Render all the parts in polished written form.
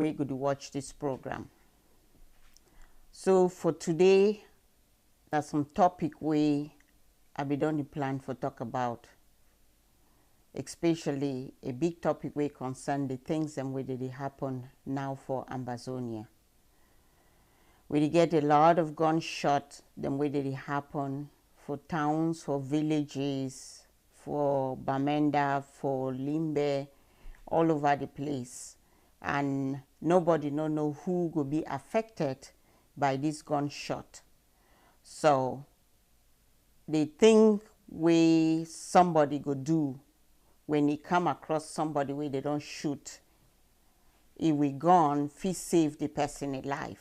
we go to watch this program. So for today, there's some topic we I be done the plan for talk about, especially a big topic we concern the things and where did it happen now for Amazonia. We get a lot of gunshot, then where did it happen for towns, for villages, for Bamenda, for Limbe, all over the place. And nobody no know who will be affected by this gunshot. So the thing we somebody go do when he come across somebody where they don't shoot, if we gone, fi save the person alive.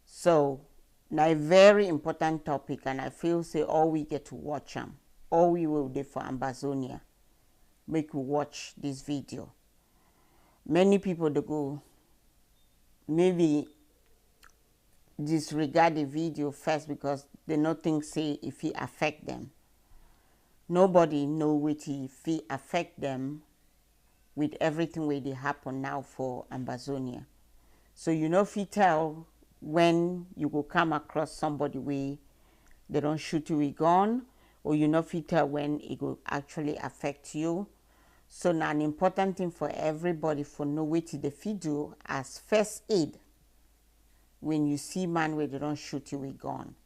So now a very important topic, and I feel say all we get to watch them, all we will do for Amazonia, make you watch this video. Many people they go maybe disregard the video first because they not think say if it affect them. Nobody know what if it affect them with everything where they happen now for Amazonia. So you know if you tell when you go come across somebody where they don't shoot you with gun, or you know if you tell when it will actually affect you. So now an important thing for everybody for know what they fit do as first aid when you see man where they don't shoot you with gun.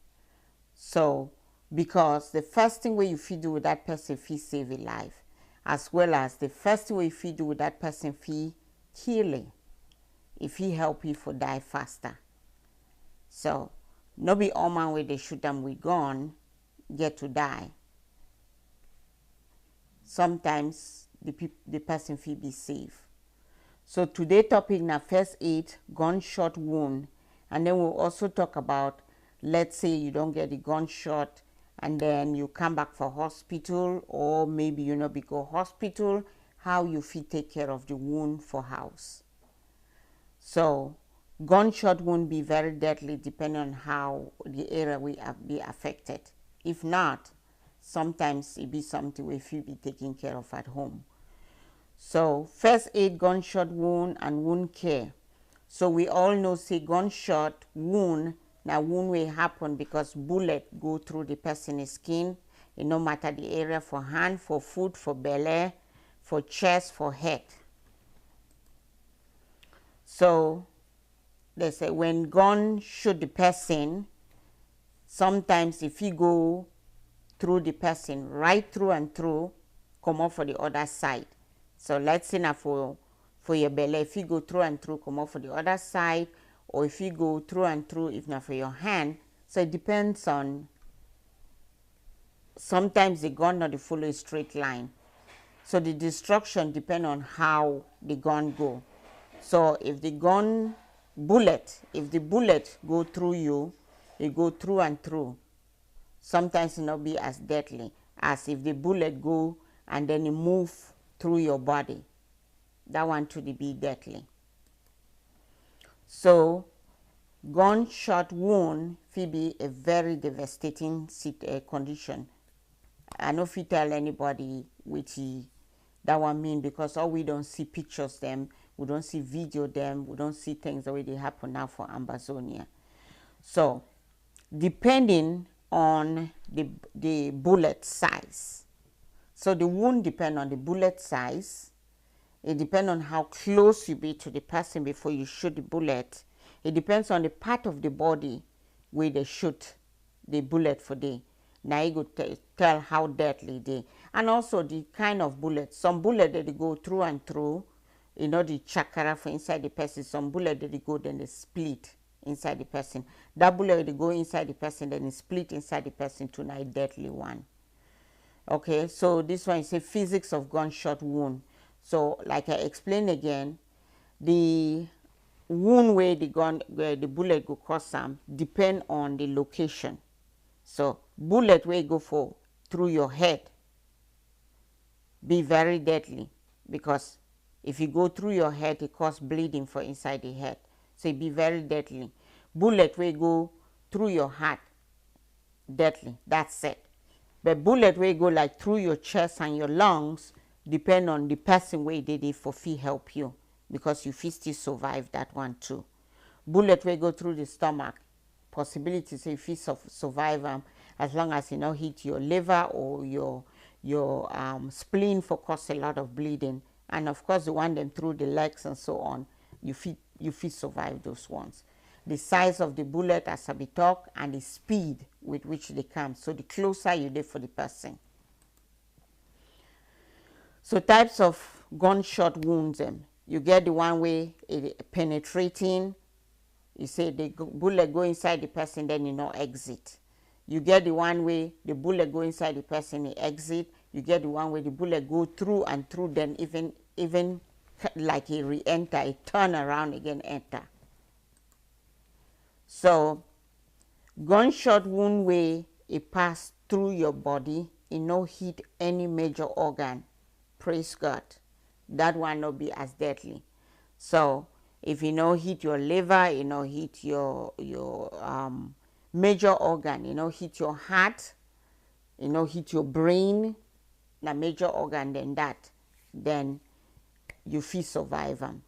So because the first thing where you fit do with that person fit save a life, as well as the first thing where you fit do with that person fit killing, if he help you for die faster. So no be all man where they shoot them with gun get to die. Sometimes the person fit be safe. So today topic na first aid, gunshot wound, and then we'll also talk about, let's say you don't get the gunshot and then you come back for hospital, or maybe you know because hospital, how you fit take care of the wound for house. So gunshot wound be very deadly depending on how the area will be affected. If not, sometimes it be something if you be taking care of at home. So first aid, gunshot wound, and wound care. So we all know say gunshot wound, now wound will happen because bullet go through the person's skin. It no matter the area, for hand, for foot, for belly, for chest, for head. So they say when gun shoot the person, sometimes if you go through the person, right through and through, come off for the other side. So let's say now for your belly, if you go through and through, come off for the other side, or if you go through and through, if not for your hand. So it depends on, sometimes the gun not follow a straight line. So the destruction depends on how the gun go. So if the gun bullet, if the bullet go through you, it go through and through. Sometimes it not be as deadly as if the bullet go and then it move through your body. That one to be deadly. So gunshot wound will be a very devastating condition. I know if you tell anybody which that one mean, because all we don't see pictures them, we don't see video them, we don't see things the way they happen now for Amazonia. So depending on the bullet size. So the wound depend on the bullet size. It depends on how close you be to the person before you shoot the bullet. It depends on the part of the body where they shoot the bullet for the. Now you go tell how deadly they. And also the kind of bullet. Some bullet that they go through and through, you know, the chakra for inside the person. Some bullet that they go then they split inside the person. That bullet they go inside the person then it split inside the person to a deadly one. Okay, so this one is a physics of gunshot wound. So like I explained again, the wound where the bullet go cause some depend on the location. So bullet where go for through your head be very deadly, because if you go through your head it cause bleeding for inside the head. So it be very deadly. Bullet where go through your heart, deadly, that's it. But bullet where go like through your chest and your lungs, depend on the person where they did for fee help you. because you fit still survive that one too. Bullet wey go through the stomach, possibility say you fit survive am, as long as e no hit your liver or your spleen for cause a lot of bleeding. And of course the one them through the legs and so on, you fit survive those ones. The size of the bullet, as I be talk, and the speed with which they come. So the closer you dey for the person. So types of gunshot wounds, you get the one way penetrating. You say the bullet go inside the person, then you know exit. You get the one way the bullet go inside the person, it exit. You get the one way the bullet go through and through, then even like a re-enter, it turn around again, enter. So gunshot wound way it pass through your body, it no hit any major organ. Praise God. That one no be as deadly. So if you know hit your liver, you know hit your major organ, you know hit your heart, you know hit your brain, na major organ, then you fit survive them.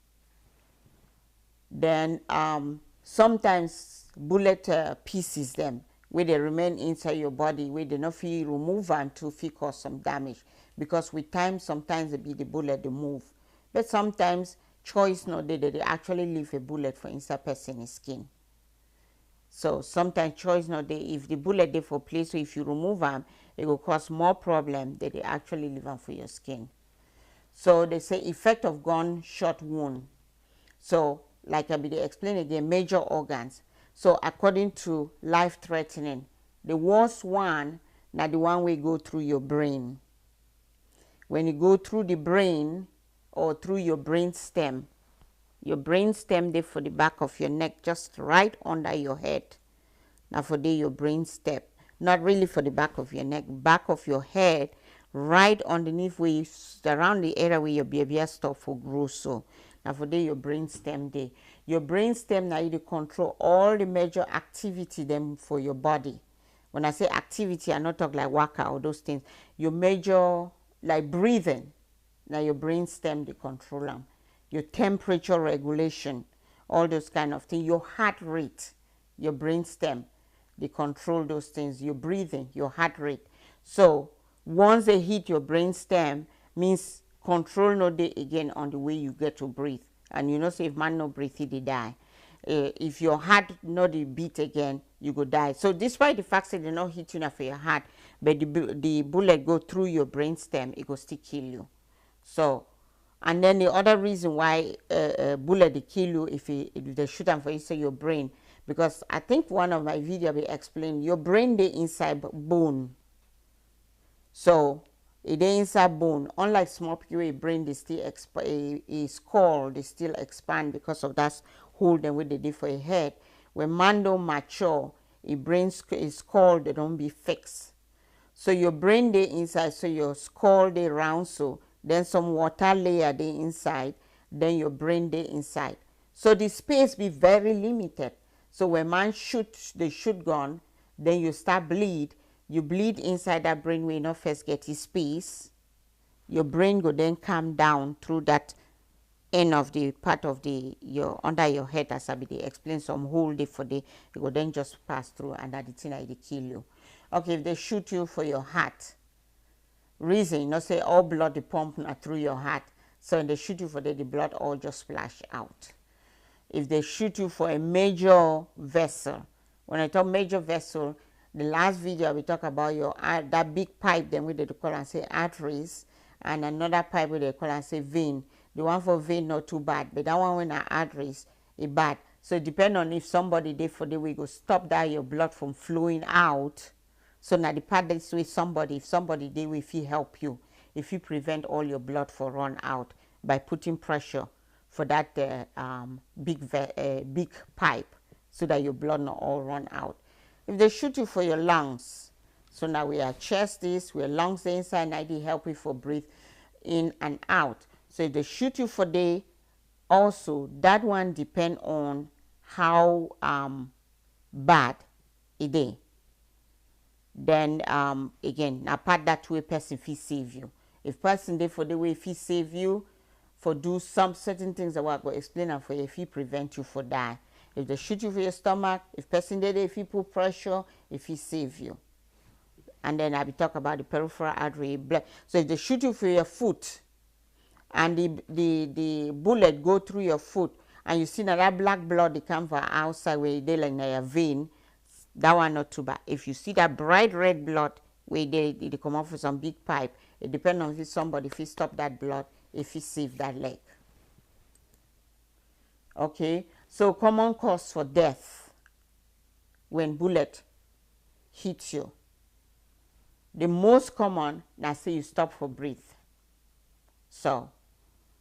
Then sometimes bullet pieces them where they remain inside your body, where they not fit remove and to fit cause some damage, because with time sometimes it be the bullet they move, but sometimes choice not they actually leave a bullet for inside person's skin. So sometimes choice not they, if the bullet they for place, so if you remove them it will cause more problem than they actually leave them for your skin. So they say effect of gunshot wound. So like I be explain again, major organs. So according to life threatening, the worst one now the one we go through your brain. When you go through the brain or through your brain stem there for the back of your neck, just right under your head. Now for the your brain stem, not really for the back of your neck, back of your head, right underneath where you, around the area where your baby stop for grow. So now for the your brain stem day. Your brain stem now you control all the major activity them for your body. When I say activity, I not talk like waka or those things. Your major like breathing. Now your brain stem they control them. Your temperature regulation, all those kind of things. Your heart rate, your brain stem, they control those things. Your breathing, your heart rate. So once they hit your brain stem, means control no day again on the way you get to breathe. And you know, say if man no breathe, he die. If your heart not beat again, you go die. So despite the fact that they not hit you for your heart, but the bullet go through your brain stem, it go still kill you. So, and then the other reason why bullet they kill you if they shoot them for inside your brain, because I think one of my video will explain your brain they inside bone. So it dey inside bone. Unlike small people, brain they still a skull they still expand because of that hole them where they did for a head. When man don't mature, a brain is skull they don't be fixed. So your brain they inside, so your skull they round, so then some water layer they inside, then your brain they inside. So the space be very limited. So when man shoot the shoot gun, then you start bleed. You bleed inside that brain where you not first get his space. Your brain go then come down through that end of the part of the your under your head, as I be they explain some whole day for the, it will then just pass through and that the thing like they kill you. Okay, if they shoot you for your heart, reason, you know, say all blood the pump not through your heart. So when they shoot you for the blood all just splash out. If they shoot you for a major vessel, when I talk major vessel, the last video we talk about your that big pipe then we they call and say arteries, and another pipe where they call and say vein. The one for vein not too bad, but that one when arteries is bad. So it depends on if somebody there for the we go stop that your blood from flowing out. So now the part that's with somebody, if somebody there will help you, if you prevent all your blood for run out by putting pressure for that big pipe, so that your blood not all run out. If they shoot you for your lungs, so now we are chest this, we are lungs the inside, now they help you for breathe in and out. So if they shoot you for the, also that one depend on how bad it is. Then again, apart that way person fit save you. If person there for the way if he save you, for do some certain things that we're going to explain and for if it prevent you for die. If they shoot you for your stomach, if person did it, if he put pressure, if he save you. And then I'll be talking about the peripheral artery blood. So if they shoot you for your foot and the bullet go through your foot and you see that black blood they come from outside where they like in your vein, that one not too bad. If you see that bright red blood where they come off with some big pipe, it depends on if somebody, if he stop that blood, if he save that leg. Okay, so common cause for death when bullet hits you. The most common, now say you stop for breathe. So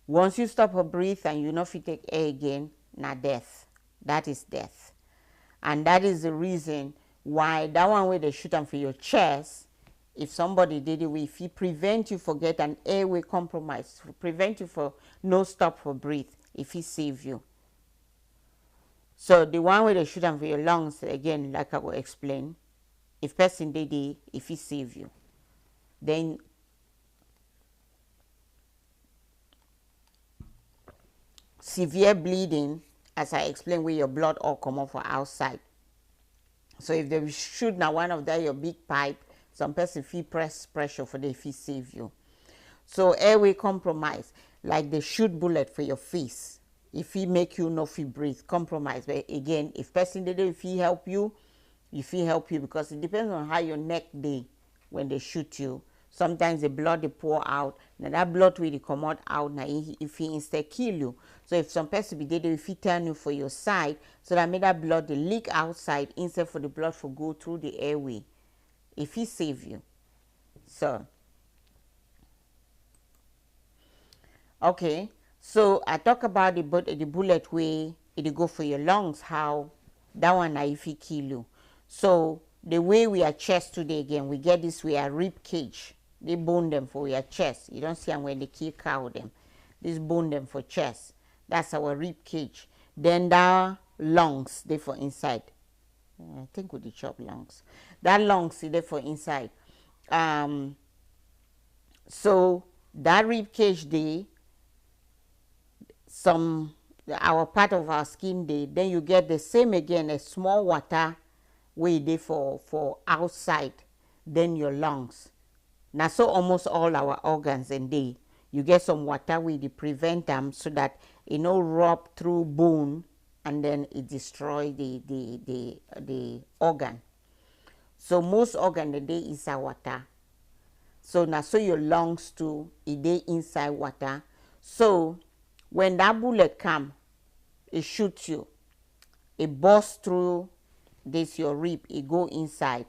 once you stop for breathe and you not fit take air again, now death. That is death. And that is the reason why that one where they shoot them for your chest, if somebody did it, if he prevent you for get an airway compromise, prevent you for no stop for breathe, if he save you. So the one where they shoot them for your lungs, again, like I will explain, if person did it, if he save you. Then severe bleeding, as I explained, where your blood all come off from outside. So if they shoot now one of that your big pipe, some person feel pressure for the if he save you. So airway compromise, like they shoot bullet for your face. If he make you no feel breathe, compromise. But again, if person did it, if he help you because it depends on how your neck day when they shoot you. Sometimes the blood they pour out. Now that blood will come out now if he instead kill you. So if some person be dead, if he turn you for your side, so that made that blood they leak outside instead for the blood for go through the airway. If he save you. So okay. So I talk about the bullet way it go for your lungs, how that one now if he kill you. So the way we are chest today again, we get this we are rib cage. They bone them for your chest. You don't see them when they kill cow them. This bone them for chest. That's our rib cage. Then the lungs, they for inside. I think we chop lungs. That lungs is there for inside. So that rib cage they our part of our skin day, then you get the same again, a small water way they for outside, then your lungs. Now so almost all our organs and they you get some water way they prevent them so that it no rub through bone and then it destroy the organ. So most organ the day is our water. So now so your lungs too, it they inside water. So when that bullet come, it shoots you. It bursts through this your rib, it go inside.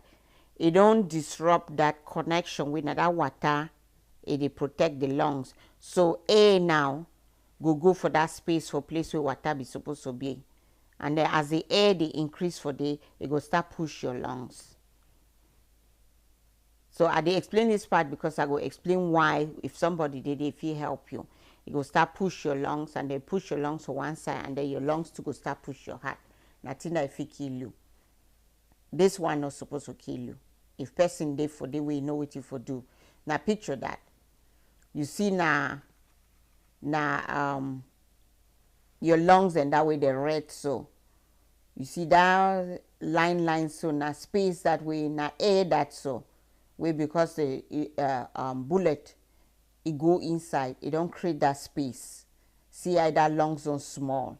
It don't disrupt that connection with that water. It protect the lungs. So air now go for that space for place where water be supposed to be. And then as the air they increase for day, it go start push your lungs. So I dey explain this part because I go explain why if somebody did it, if he help you. It go start push your lungs and then push your lungs to one side and then your lungs to go start push your heart. Nothing that if it kill you. This one not supposed to kill you. If person dey for the way you know what you for do. Now picture that. You see now your lungs and that way they're red so. You see that line so now space that way now air that so. Way because the bullet it go inside, it don't create that space. See how that lungs on small.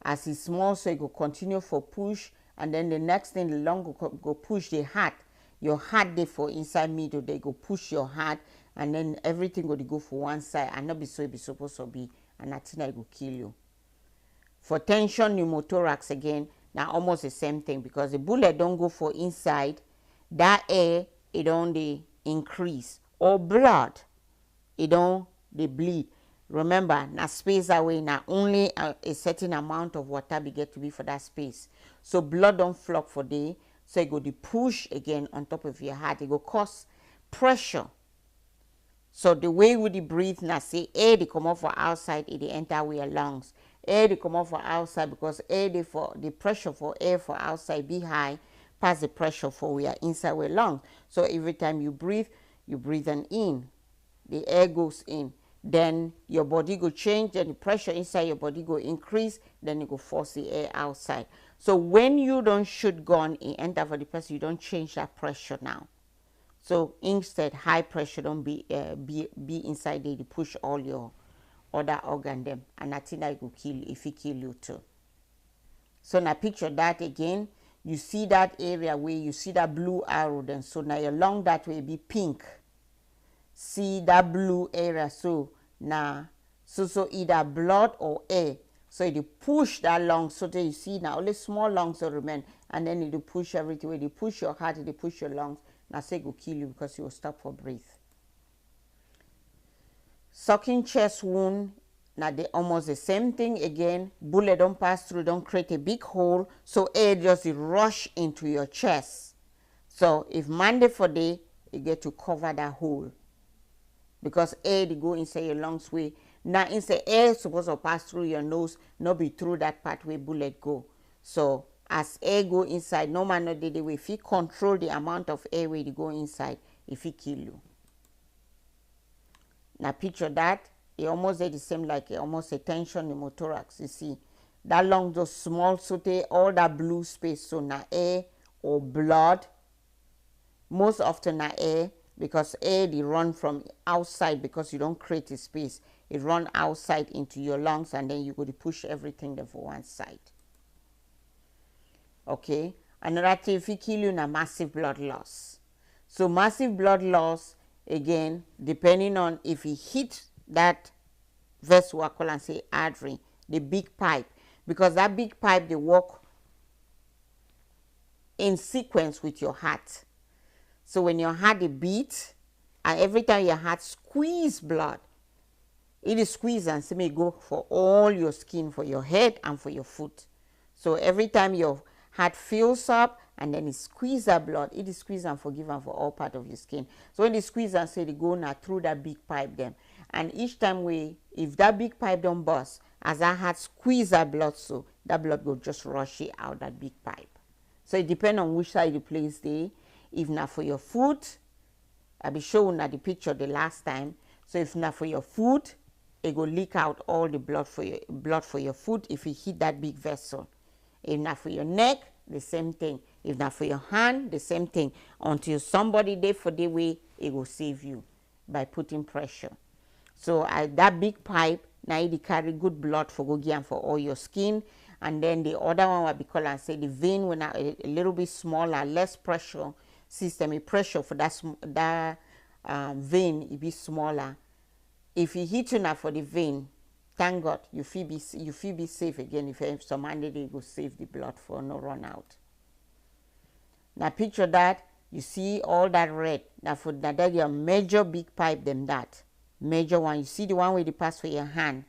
As it's small, so it go continue for push, and then the next thing the lung go push the heart. Your heart they for inside middle, they go push your heart, and then everything go for one side, and not be so it be supposed to be, and that thing that go kill you. For tension pneumothorax again, now almost the same thing because the bullet don't go for inside, that air it don't they increase or blood. It don't they bleed. Remember, na space away now only a certain amount of water be get to be for that space. So blood don't flock for day. So it go the push again on top of your heart. It go cause pressure. So the way we breathe now say air they come off for outside, it they enter with your lungs. Air they come off for outside because air they for the pressure for air for outside be high, past the pressure for we are inside with lungs. So every time you breathe in. The air goes in. then your body go change, then the pressure inside your body go increase, then it go force the air outside. So when you don't shoot gun and enter for the person, you don't change that pressure now. So instead, high pressure don't be inside there to push all your other organ them, and I think that will kill you if it kill you too. So now picture that again. You see that area where you see that blue arrow, then so now along that way be pink. See that blue area, so now so either blood or air. So you push that lung, so that you see now only small lungs will remain, and then you push everything. When you push your heart, you push your lungs. Now say it will kill you because you will stop for breathe. Sucking chest wound, now they almost the same thing again. Bullet don't pass through, don't create a big hole, so air just rush into your chest. So if Monday for day, you get to cover that hole because air they go inside your lungs way. Now inside air supposed to pass through your nose, not be through that part where bullet go. So as air go inside, no matter the way, if you control the amount of air where you go inside, if it kill you. Now picture that, it almost the same like almost a tension pneumothorax. You see, that lung just small, so they all that blue space. So now air or blood, most often now air, because air they run from outside because you don't create a space. It run outside into your lungs, and then you go to push everything there for one side. Okay, another thing, if it kill you, na massive blood loss. So massive blood loss, again, depending on if he hit that vessel, I call and say artery, the big pipe, because that big pipe, they work in sequence with your heart. So when your heart beats, and every time your heart squeeze blood, it is squeeze and see me go for all your skin, for your head and for your foot. So every time your heart fills up and then it squeeze that blood, it is squeeze and forgive and for all part of your skin. So when they squeeze and say they go now through that big pipe then, and each time if that big pipe don't burst, as that heart squeeze that blood, so that blood will just rush it out that big pipe. So it depends on which side you place there. If not for your foot, I'll be showing at the picture the last time. So if not for your foot, it will leak out all the blood for your foot if you hit that big vessel. If not for your neck, the same thing. If not for your hand, the same thing. Until somebody there for the way, it will save you by putting pressure. So that big pipe, now it carry good blood for go give for all your skin. And then the other one what we call and say the vein when a little bit smaller, less pressure system, a pressure for that vein it be smaller. If you hit you now for the vein, thank God you feel be safe again. If you have some hand they go save the blood for no run out. Now picture that, you see all that red. Now for that your major big pipe them that. Major one. You see the one where they pass for your hand.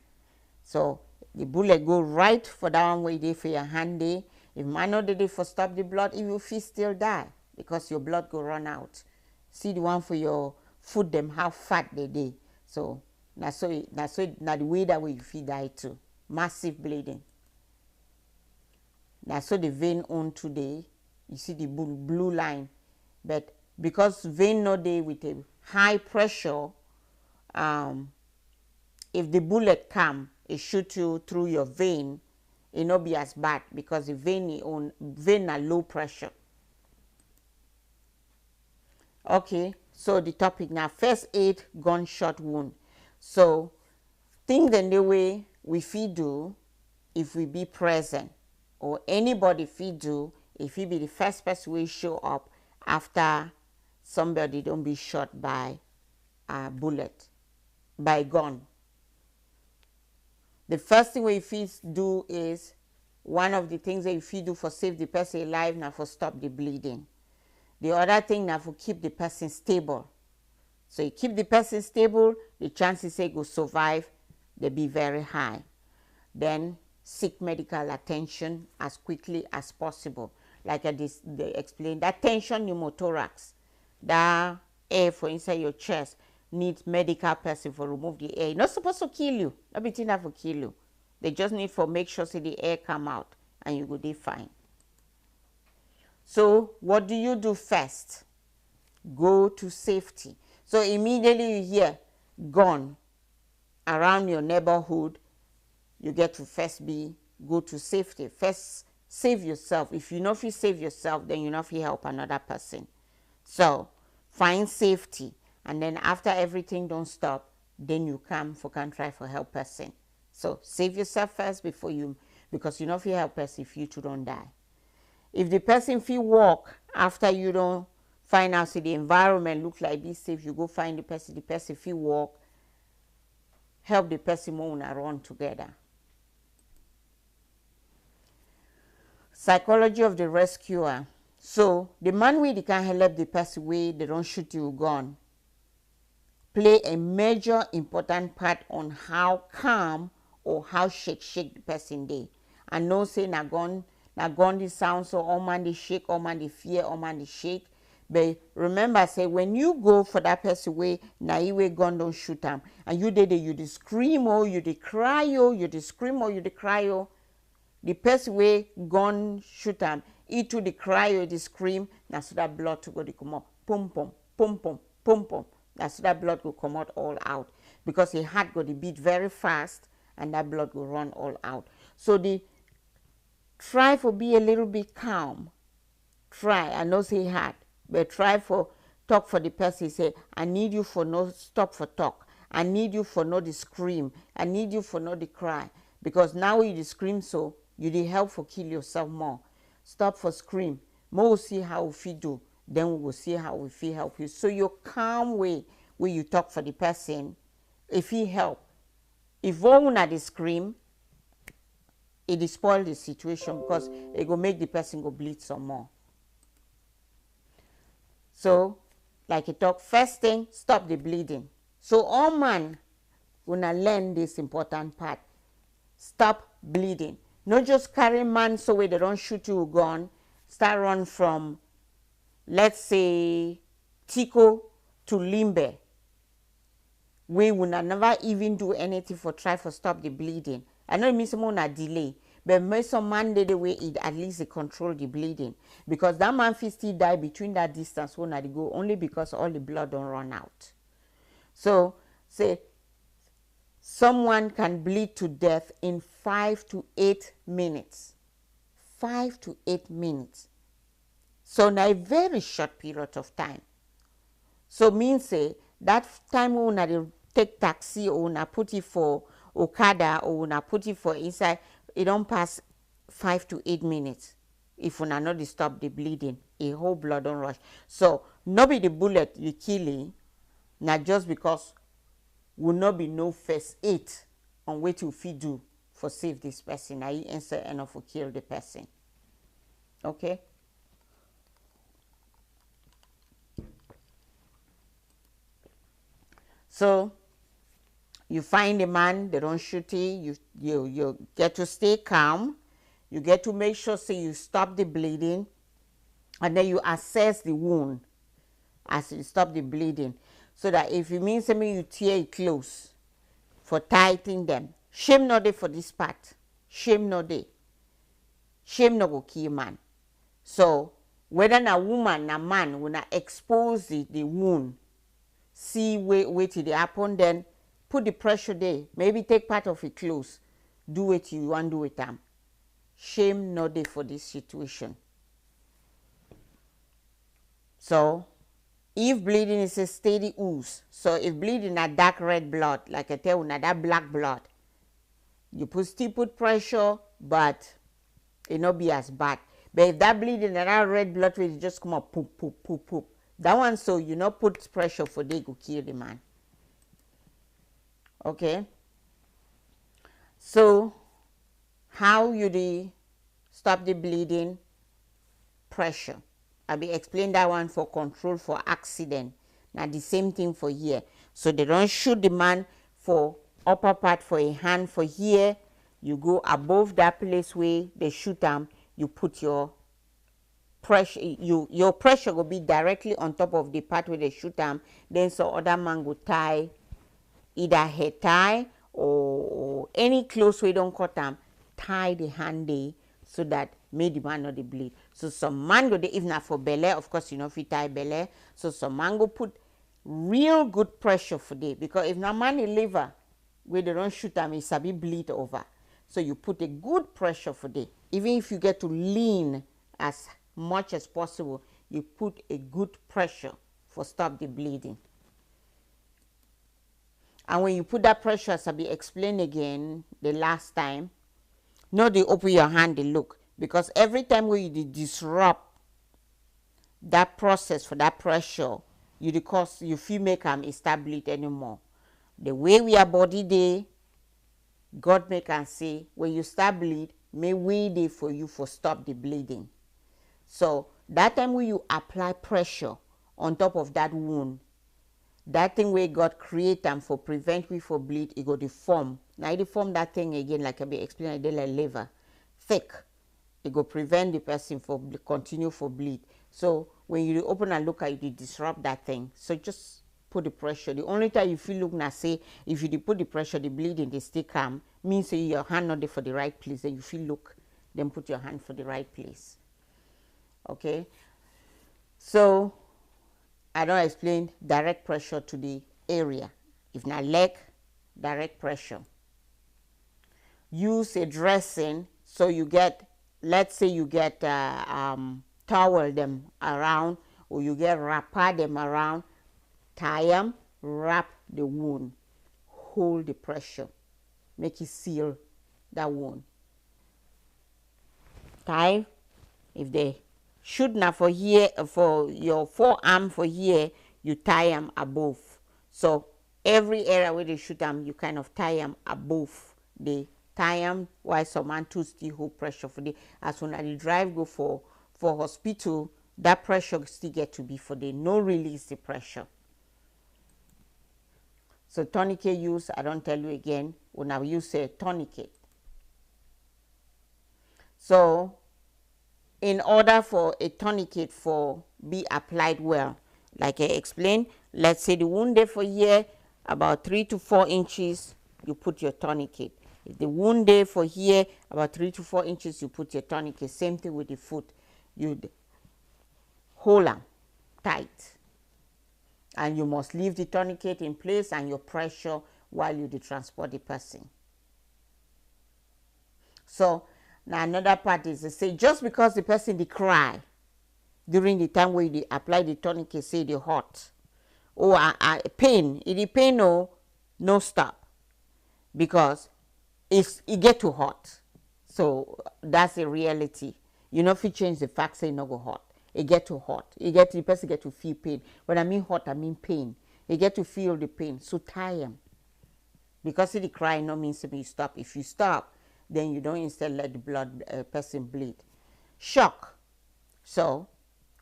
So the bullet go right for that one where they for your hand there. If man not they for stop the blood, it will still die because your blood go run out. See the one for your foot them how fat they dey. So now the way that way you feel die too. Massive bleeding. Now so the vein on today, you see the blue line. But because vein not there with a high pressure, if the bullet come, it shoot you through your vein, it not be as bad because the vein are low pressure. Okay, so the topic now, first aid gunshot wound. So things in the way we feed do if we be present, or anybody feed do if he be the first person we show up after somebody don't be shot by a bullet, by gun. The first thing we feed do is, one of the things that you feed do for save the person alive now for stop the bleeding. The other thing now for keep the person stable. So you keep the person stable, the chances they go survive, they be very high. Then seek medical attention as quickly as possible. Like they explained, that tension pneumothorax, that air for inside your chest, needs medical person for remove the air. Not supposed to kill you. Everything that will kill you. They just need for make sure so the air come out and you go be fine. So what do you do first? Go to safety. So immediately you hear gun, around your neighborhood, you get to first go to safety. First, save yourself. If you know if you save yourself, then you know if you help another person. So find safety, and then after everything don't stop, then you can try for help person. So save yourself first before you, because you know if you help person, if you too don't die. If the person feel walk after you don't find out, see the environment look like this safe, you go find the person feel walk, help the person more and run together. Psychology of the rescuer. So the man wey can help the person wey they don't shoot you gun play a major important part on how calm or how shake the person dey. I know say na gun dey sound so all man dey shake, all man dey fear, all man dey shake. But remember say when you go for that person wey na you wey gun don't shoot am, and you dey you dey scream or you dey cry or you dey scream or you dey cry or the person wey gun shoot am, he too dey cry or dey scream, na so that blood to go dey come out, pum pum pum pum pum pum. Na so that blood go come out all out, because the heart go dey beat very fast and that blood go run all out. So the try for be a little bit calm. Try, I know say hard, but try for talk for the person. Say, I need you for no stop for talk. I need you for no the scream. I need you for no the cry, because now you the scream so you dey help for kill yourself more. Stop for scream. More will see how we do. Then we will see how we feel help you. So your calm way where you talk for the person, if he help. If one at the scream, it will spoil the situation, because it will make the person go bleed some more. So, like you talk, first thing, stop the bleeding. So all man wanna learn this important part. Stop bleeding. Not just carry man so way they don't shoot you gun. Start run from, let's say, Tico to Limbe. We will never even do anything for try for stop the bleeding. I know it means someone a delay, but make some man the way it at least they control the bleeding, because that man fit still die between that distance when they go, only because all the blood don't run out. So say someone can bleed to death in 5 to 8 minutes. 5 to 8 minutes. So now a very short period of time. So means say that time when una take taxi or una put it for Okada or una put it for inside, it don't pass 5 to 8 minutes. If una not stop the bleeding, a whole blood don't rush. So not be the bullet you killing, not just because will not be no first aid on what you fit do for save this person. Now you answer enough for kill the person. Okay. So you find the man, they don't shoot you. You get to stay calm. You get to make sure say you stop the bleeding, and then you assess the wound as you stop the bleeding. So that if it means something, you tear it close for tightening them. Shame no day for this part. Shame no day. Shame no go kill man. So whether a woman a man when I expose the wound, see wait till it happen, then put the pressure there. Maybe take part of it close. Do what you want to do with them. Shame no day for this situation. So if bleeding is a steady ooze, so if bleeding a dark red blood, like I tell you, that black blood, you still put pressure, but it not be as bad. But if that bleeding and that red blood will just come up, poop, poop, poop, poop. That one, so you not put pressure for they go kill the man. Okay. So how you stop the bleeding? Pressure. I be explain that one for control for accident. Now the same thing for here. So they don't shoot the man for upper part for a hand for here. You go above that place where they shoot them. You put your pressure. Your pressure will be directly on top of the part where they shoot them. Then so other man go tie either head tie or any clothes we don't cut them. Tie the hand there so that make the man not the bleed. So some man go if not for belly, of course you know if you tie belly. So some man go put real good pressure for day, because if not man the liver, where they don't shoot them, it's a bit bleed over. So you put a good pressure for them. Even if you get to lean as much as possible, you put a good pressure for stop the bleeding. And when you put that pressure, as I be explained again the last time, no, they open your hand, they look. Because every time when you disrupt that process for that pressure, you feel make them start bleed anymore. The way we are body day, God make and say, when you start bleed, may we dey for you for stop the bleeding. So that time when you apply pressure on top of that wound, that thing where God create them for prevent we for bleed, it go to form. Now it form that thing again, like I be explaining, they like liver, thick. It go prevent the person for continue for bleed. So when you open and look at it, you disrupt that thing. So just put the pressure. The only time you feel look now say if you put the pressure, the bleeding they stay calm, means say your hand not there for the right place. Then you feel look, then put your hand for the right place. Okay. So I don't explain direct pressure to the area. If not leg, direct pressure. Use a dressing so you get, let's say you get towel them around, or you get wrapper them around, tie them, wrap the wound, hold the pressure, make it seal that wound. Tie, if they shoot now for here, for your forearm for here, you tie them above. So every area where they shoot them, you kind of tie them above. They tie them while some man to still hold pressure for the, as soon as the drive go for hospital, that pressure still get to be for the no release the pressure. So tourniquet use, I don't tell you again, when I use a tourniquet. So in order for a tourniquet for be applied well, like I explained, let's say the wound there for here about 3 to 4 inches, you put your tourniquet. If the wound there for here about 3 to 4 inches, you put your tourniquet. Same thing with the foot. You hold them tight, and you must leave the tourniquet in place and your pressure while you transport the person. So now another part is to say, just because the person they cry during the time where they apply the tourniquet, say they hot or pain, it pain no stop, because it get too hot. So that's the reality. You know, if you change the fact, say no go hot, it get too hot. The person get to feel pain. When I mean hot, I mean pain. You get to feel the pain. So tie them, because if they cry, no means you stop. If you stop, then you don't instead let the blood person bleed. Shock. So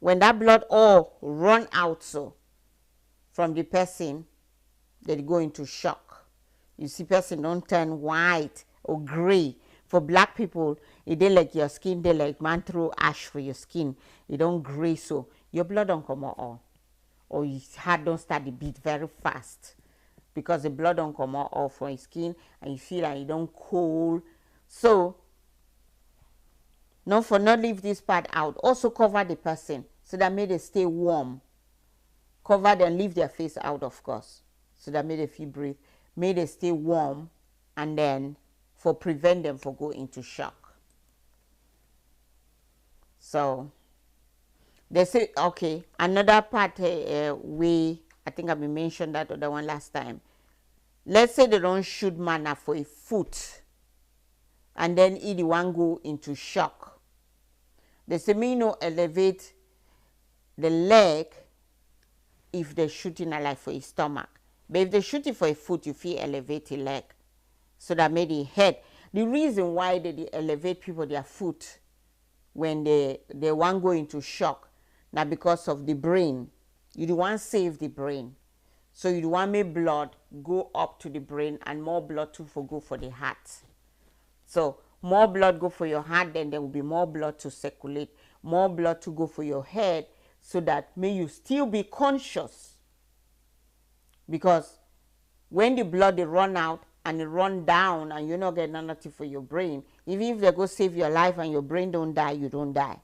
when that blood all run out so from the person, they go into shock. You see person don't turn white or gray. For black people, it they like your skin, they like man throw ash for your skin. It don't gray, so your blood don't come out all. Or your heart don't start the beat very fast, because the blood don't come out all from your skin, and you feel like you don't cold. So not leave this part out. Also cover the person so that may they stay warm. Cover them, leave their face out, of course, so that may they feel breathe. May they stay warm, and then for prevent them for go into shock. So they say, okay, another part I think I mentioned that other one last time. Let's say they don't shoot manna for a foot, and then the one go into shock. They say me no elevate the leg if they're shooting a like for his stomach. But if they're shooting for a foot, you feel elevate the leg. So that made the head. The reason why they elevate people their foot when they want go into shock, now because of the brain. You do want save the brain. So you do want make blood go up to the brain, and more blood to go for the heart. So more blood go for your heart, then there will be more blood to circulate, more blood to go for your head, so that may you still be conscious. Because when the blood they run out and it run down and you not get nothing for your brain, even if they go save your life and your brain don't die, you don't die.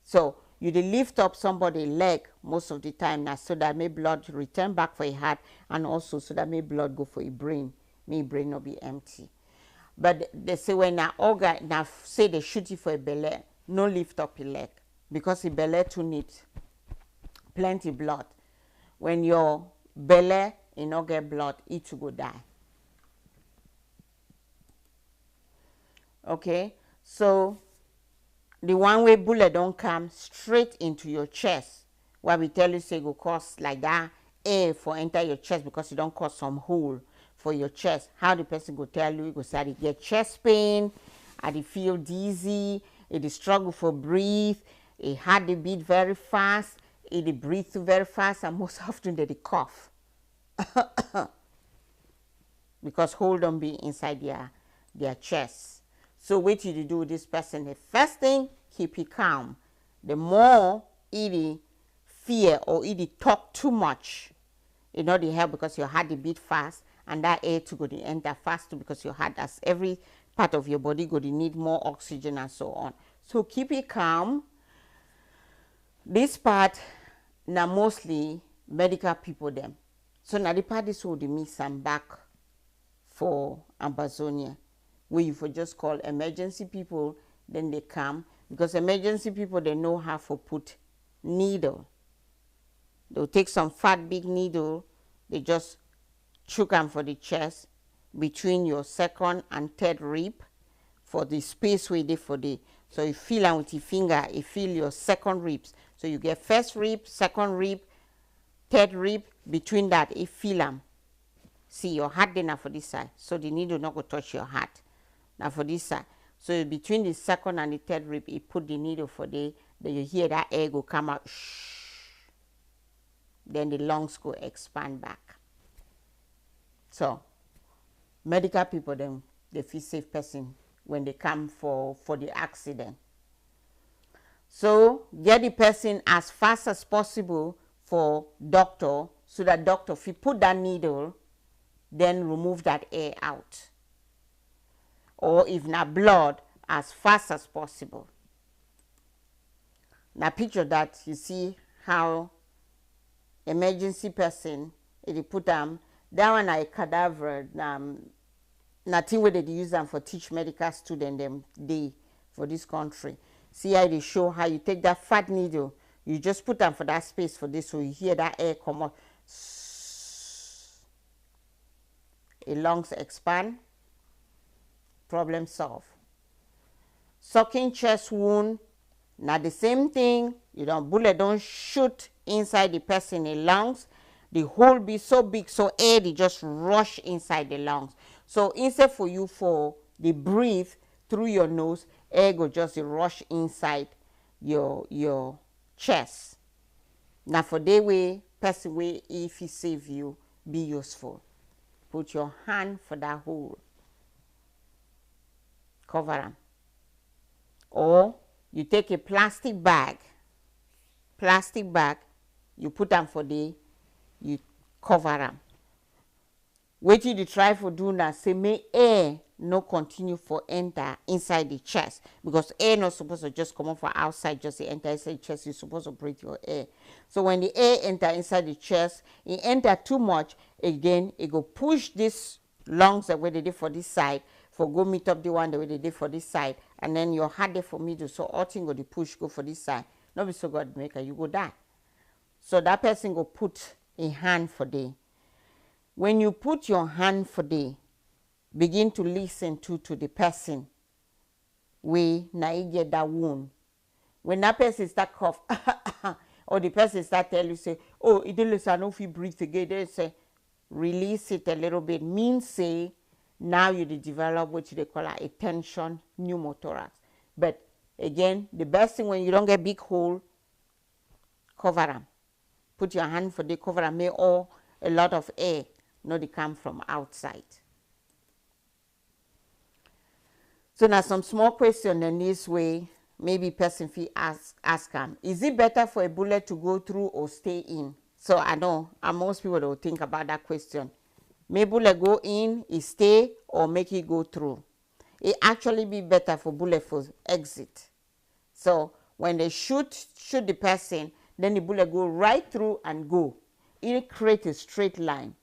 So you dey lift up somebody's leg most of the time now, so that may blood return back for your heart, and also so that may blood go for your brain. me brain no be empty. But they say when na organ, now say they shoot you for a belly, no lift up your leg because the belly too need plenty blood. When your belly you no get blood, it to go die. Okay, so the one way bullet don't come straight into your chest, where we tell you say go cause like that air for enter your chest because you don't cause some hole for your chest. How the person go tell you? Go say I get chest pain, I feel dizzy, it struggle for breathe, it heart they beat very fast, it breathe very fast, and most often they cough because hole don't be inside their chest. So what did you do with this person? The first thing, keep it calm. The more it fear or it talk too much, it not help because your heart beat fast and that air to go to enter fast too because your heart, as every part of your body go to need more oxygen and so on. So keep it calm. This part now mostly medical people them. So now the part is would me some back for Amazonia, where you for just call emergency people, then they come because emergency people they know how to put needle. They'll take some fat big needle, they just chook them for the chest between your second and third rib for the space where they for the. So you feel them with your finger, you feel your second ribs. So you get first rib, second rib, third rib, between that you feel them. See your heart then now for this side. So the needle not go touch your heart. Now for this side. So between the second and the third rib, you put the needle for the, then you hear that air go come out. Shh. Then the lungs go expand back. So medical people then they feel safe person when they come for the accident. So get the person as fast as possible for doctor so that doctor if you put that needle, then remove that air out. Or if not blood, as fast as possible. Now picture that, you see how emergency person, if you put them, that one a cadaver, nothing where they use them for teach medical student them they for this country. See how they show how you take that fat needle, you just put them for that space for this, so you hear that air come out. A lungs expand, problem solved. Sucking chest wound, now the same thing, you don't bullet don't shoot inside the person in lungs, the hole be so big so air they just rush inside the lungs. So instead for you for the breathe through your nose, air go just rush inside your chest. Now for the way person way if he save you, be useful. Put your hand for that hole. Cover them. Or you take a plastic bag, you put them for the, you cover them. What you try for do now, say may air no continue for enter inside the chest, because air not supposed to just come out from outside, just enter inside the chest. You're supposed to breathe your air. So when the air enter inside the chest, it enter too much, again it go push this lungs the way they did for this side, for go meet up the one the way they did for this side, and then your heart there for middle, so all thing go the push go for this side. Not be so God maker, you go die. So that person go put a hand for day. When you put your hand for day, begin to listen to the person we now get that wound. When that person start cough or the person start tell you say, oh, it didn't I know if you breathe again, they say release it a little bit. Means say now you develop what they call a tension pneumothorax. But again, the best thing when you don't get big hole, cover them. Put your hand for the cover and make all a lot of air not they come from outside. So now some small question in this way, maybe person fee ask them, is it better for a bullet to go through or stay in? So I know, and most people will think about that question. May bullet go in, it stay, or make it go through? It actually be better for bullet for exit. So when they shoot the person, then the bullet go right through and go. It creates a straight line.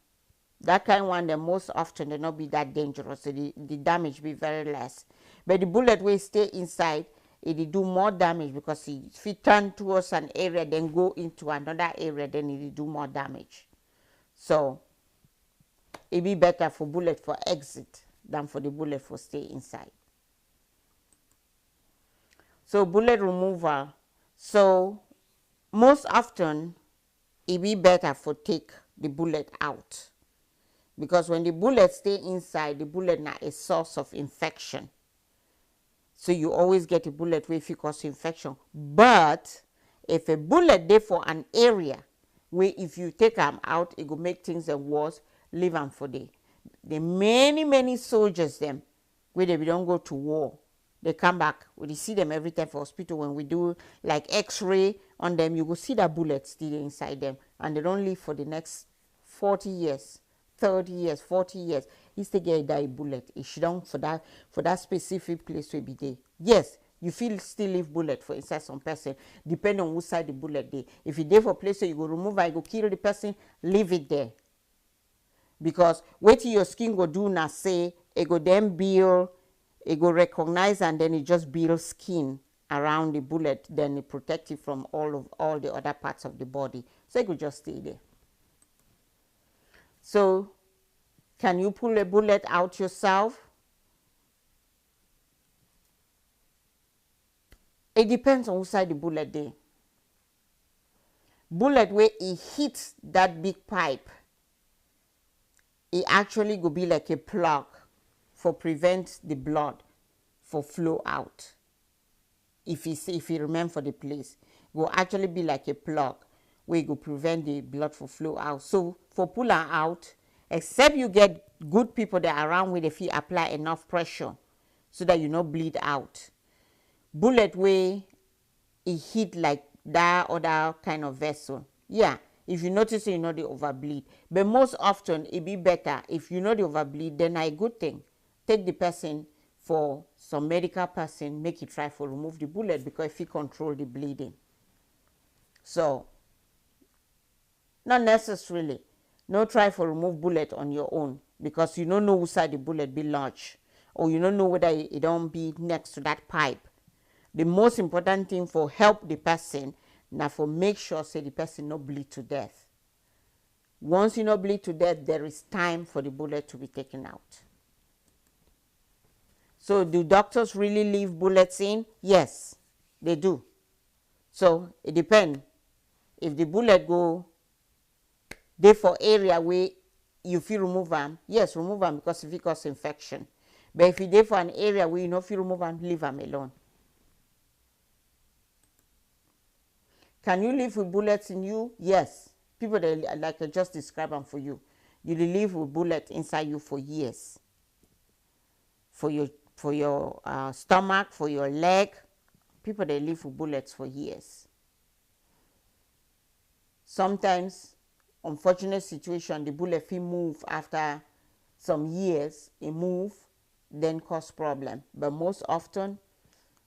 That kind one, the most often they not be that dangerous, so the damage be very less. But the bullet will stay inside, it will do more damage, because if it turn towards an area then go into another area, then it will do more damage. So it be better for bullet for exit than for the bullet for stay inside. So bullet removal, so most often it be better for take the bullet out, because when the bullet stay inside, the bullet na a source of infection. So you always get a bullet where if it cause infection. But if a bullet there for an area where if you take them out, it will make things worse, leave them for day. The many soldiers them where they don't go to war, they come back. We see them every time for hospital. When we do like x-ray on them, you will see that bullet still inside them, and they don't live for the next 40 years, 30 years, 40 years. He still get that bullet. It should down for that specific place to be there. Yes, you feel still leave bullet for inside some person, depending on which side the bullet there. If you there for place, so you go remove it, you go kill the person, leave it there. Because what your skin go do now, say it go then build, it go recognize, and then it just builds skin around the bullet, then it protect it from all the other parts of the body. So it could just stay there. So can you pull a bullet out yourself? It depends on which side the bullet there. Bullet where it hits that big pipe, it actually go be like a plug for prevent the blood for flow out. If you remember for the place, it will actually be like a plug where it will prevent the blood for flow out. So for pulling out, except you get good people that are around where if you apply enough pressure so that you not bleed out. Bullet where it hit like that other kind of vessel. Yeah, if you notice you know the overbleed. But most often it be better if you know the overbleed, then a good thing. Take the person for some medical person, make it try for remove the bullet, because if you control the bleeding. So not necessarily no try for remove bullet on your own, because you don't know which side the bullet be lodged, or you don't know whether it don't be next to that pipe. The most important thing for help the person now for make sure say the person not bleed to death. Once you not bleed to death, there is time for the bullet to be taken out. So do doctors really leave bullets in? Yes, they do. So it depends. If the bullet go there for area where you feel remove them, yes, remove them, because if it cause infection. But if you there for an area where you not feel remove them, leave them alone. Can you live with bullets in you? Yes. People that like I just described them for you. You live with bullets inside you for years. For your stomach, for your leg. People that live with bullets for years. Sometimes, unfortunate situation, the bullet will move after some years. It move, then cause problem. But most often,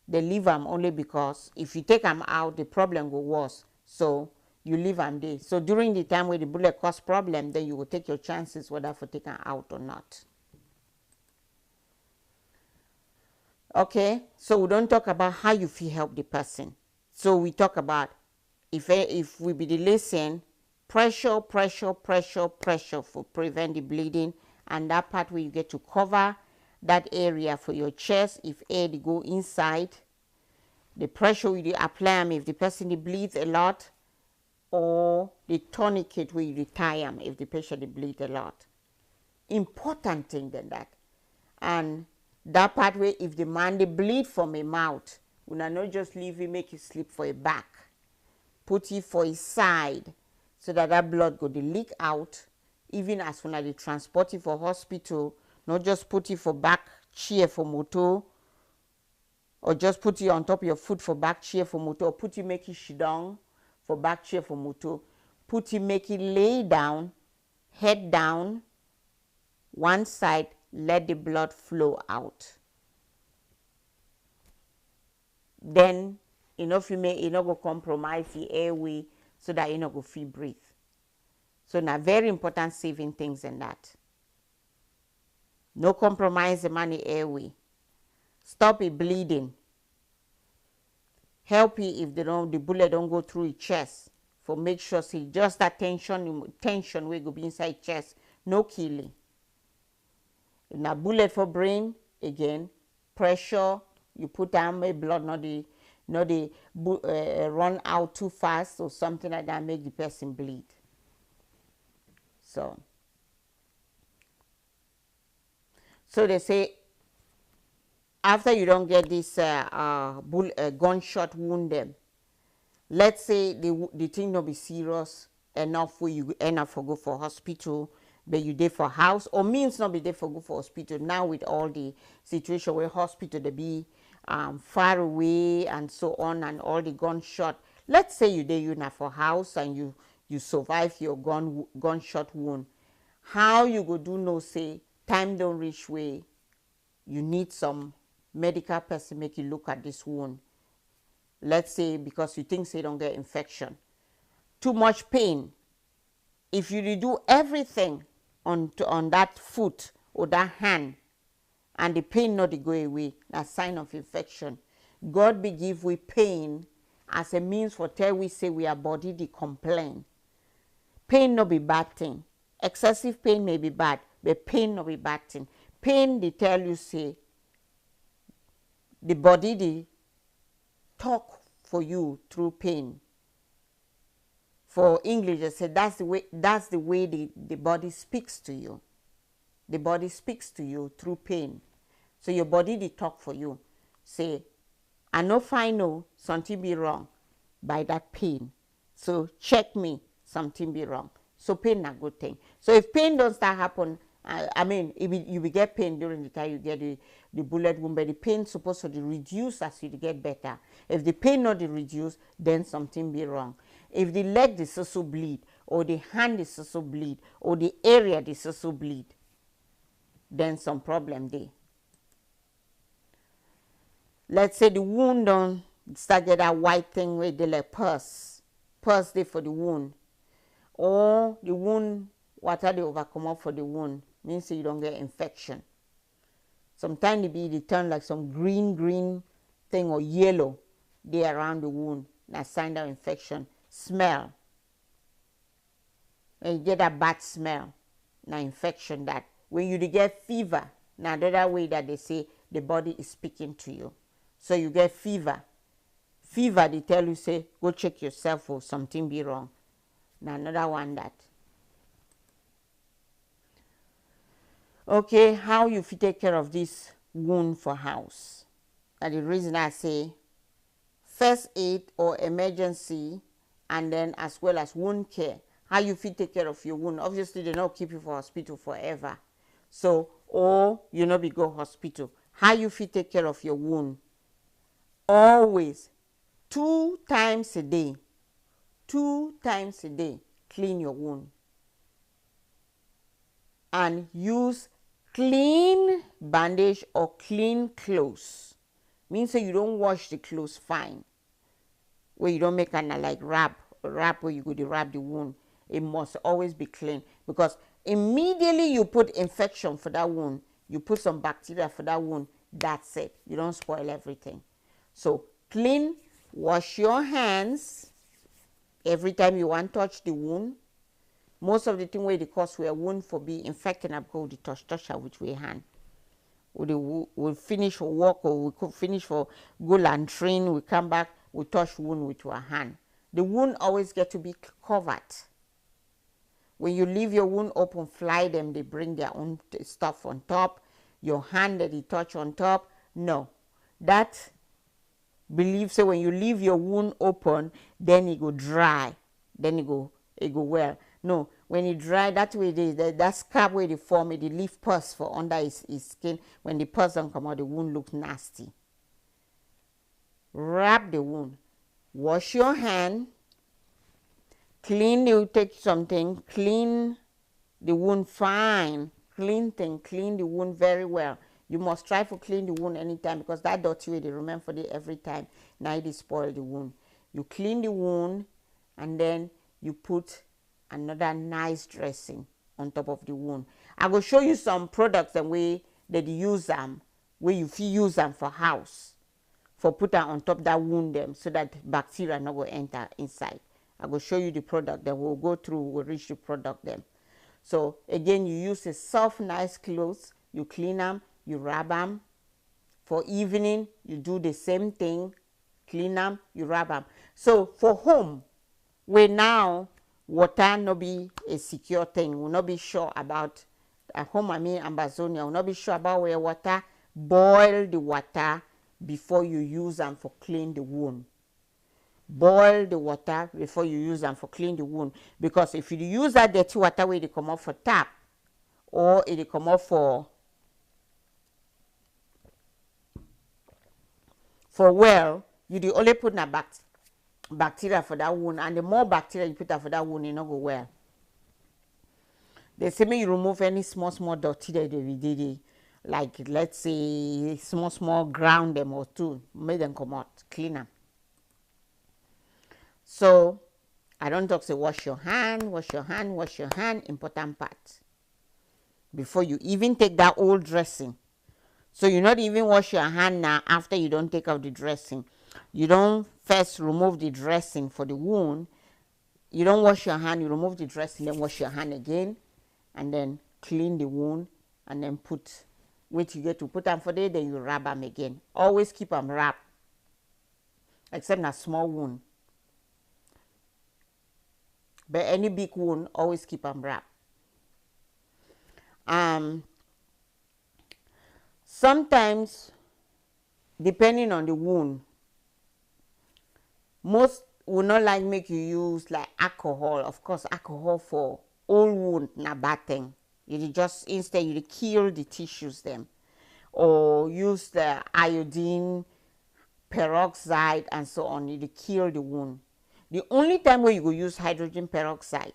they leave them only because if you take them out, the problem will worse. So you leave them there. So during the time where the bullet cause problem, then you will take your chances whether for taking out or not. Okay, so we don't talk about how you feel help the person. So we talk about if we be the listen, pressure for prevent the bleeding, and that part where you get to cover that area for your chest if air they go inside. The pressure will you apply them if the person bleeds a lot, or the tourniquet where you tie them if the patient bleeds a lot. Important thing than that. And that part where if the man they bleed from a mouth, we not just leave him, make it slip for a back. Put it for his side so that blood go the leak out. Even as when they transport it for hospital, not just put it for back chair for motor, or just put it on top of your foot for back chair for motor, or put it make it sit down for back chair for motor. Put it make it lay down, head down, one side, let the blood flow out. Then you know if you may you not go compromise the airway so that you not go free breathe. So now very important saving things in that. No compromise the money airway. Stop it bleeding. Help it if they don't, the bullet don't go through your chest. For make sure see just that tension will go be inside chest. No killing. Now bullet for brain again. Pressure. You put down my blood, not the run out too fast or something like that, make the person bleed. So they say after you don't get this gunshot wound them, let's say the thing not be serious enough where you end up for go for hospital, but you there for house, or means not be there for go for hospital. Now with all the situation where hospital they be far away and so on, and all the gunshot. Let's say you there you now for house and you survive your gunshot wound. How you go do no say time don't reach way you need some medical person make you look at this wound. Let's say because you think say don't get infection. Too much pain. If you do everything on that foot or that hand and the pain not go away, that's sign of infection. God be give we pain as a means for tell we say we are body the complain. Pain no be bad thing. Excessive pain may be bad, but pain no be bad thing. Pain they tell you say the body they talk for you through pain. For English, they say that's the way the body speaks to you. The body speaks to you through pain. So your body they talk for you. Say, I know if I know something be wrong by that pain. So check me, something be wrong. So pain a good thing. So if pain don't start happen, I mean, you will get pain during the time you get the bullet wound, but the pain supposed to reduce as you get better. If the pain not reduce, then something be wrong. If the leg is also bleed, or the hand is also bleed, or the area is also bleed, then some problem there. Let's say the wound don't start get that white thing where they like pus there for the wound, or the wound water they overcome up for the wound means you don't get infection. Sometimes it turn like some green thing or yellow there around the wound. That's sign of infection. Smell. When you get a bad smell, now infection that. When you get fever, now the other way that they say the body is speaking to you. So you get fever. Fever, they tell you say, go check yourself or something be wrong. Now another one that. Okay, how you fit take care of this wound for house? That's the reason I say first aid or emergency, and then as well as wound care. How you fit take care of your wound? Obviously, they don't keep you for hospital forever. So, or you know, be go hospital. How you fit take care of your wound? Always 2 times a day. 2 times a day, clean your wound. And use clean bandage or clean clothes. Means that you don't wash the clothes fine. Where you don't make an like wrap where you go to wrap the wound. It must always be clean, because immediately you put infection for that wound, you put some bacteria for that wound, that's it. You don't spoil everything. So clean, wash your hands every time you want to touch the wound. Most of the thing where the cause where wound for be infected and go the touch her with your hand. We finish for work, or we could finish for go and train, we come back, we touch wound with your hand. The wound always get to be covered. When you leave your wound open, fly them, they bring their own stuff on top. Your hand that they touch on top, no. That believe so when you leave your wound open, then it go dry, then it go well. No, when it dry, that way that scab where they form it, they leave pus for under his skin. When the pus don't come out, the wound looks nasty. Wrap the wound. Wash your hand. Clean, you take something, clean the wound fine. Clean the wound very well. You must try to clean the wound anytime, because that dirty way they remember for it every time. Now it spoil the wound. You clean the wound, and then you put another nice dressing on top of the wound. I will show you some products and way that you use them, where you feel use them for house, for put them on top that wound them, so that bacteria not go enter inside. I will show you the product, then we'll go through, we'll reach the product them. So again, you use a soft, nice clothes, you clean them, you rub them. For evening, you do the same thing, clean them, you rub them. So for home, where now water no be a secure thing, will not be sure about, at home I mean Amazonia, will not be sure about where water, boil the water before you use them for clean the wound. Boil the water before you use them for clean the wound, because if you use that dirty water where they come out for tap, or it come out for well, you do only put na bacteria for that wound, and the more bacteria you put for that wound, it not go well. They say me you remove any small dirty that they did, like let's say small ground them or two, make them come out, clean them. So I don't talk say wash your hand, important part. Before you even take that old dressing. So you not even wash your hand now after you don't take out the dressing. You don't first remove the dressing for the wound. You don't wash your hand, you remove the dressing, then wash your hand again, and then clean the wound, and then wait you get to put them for there, then you rub them again. Always keep them wrapped, except a small wound. But any big wound, always keep them wrapped. Sometimes, depending on the wound, most will not like make you use like alcohol. Of course, alcohol for old wound na bad thing. You just instead you kill the tissues them, or use the iodine, peroxide, and so on. You kill the wound. The only time where you go use hydrogen peroxide,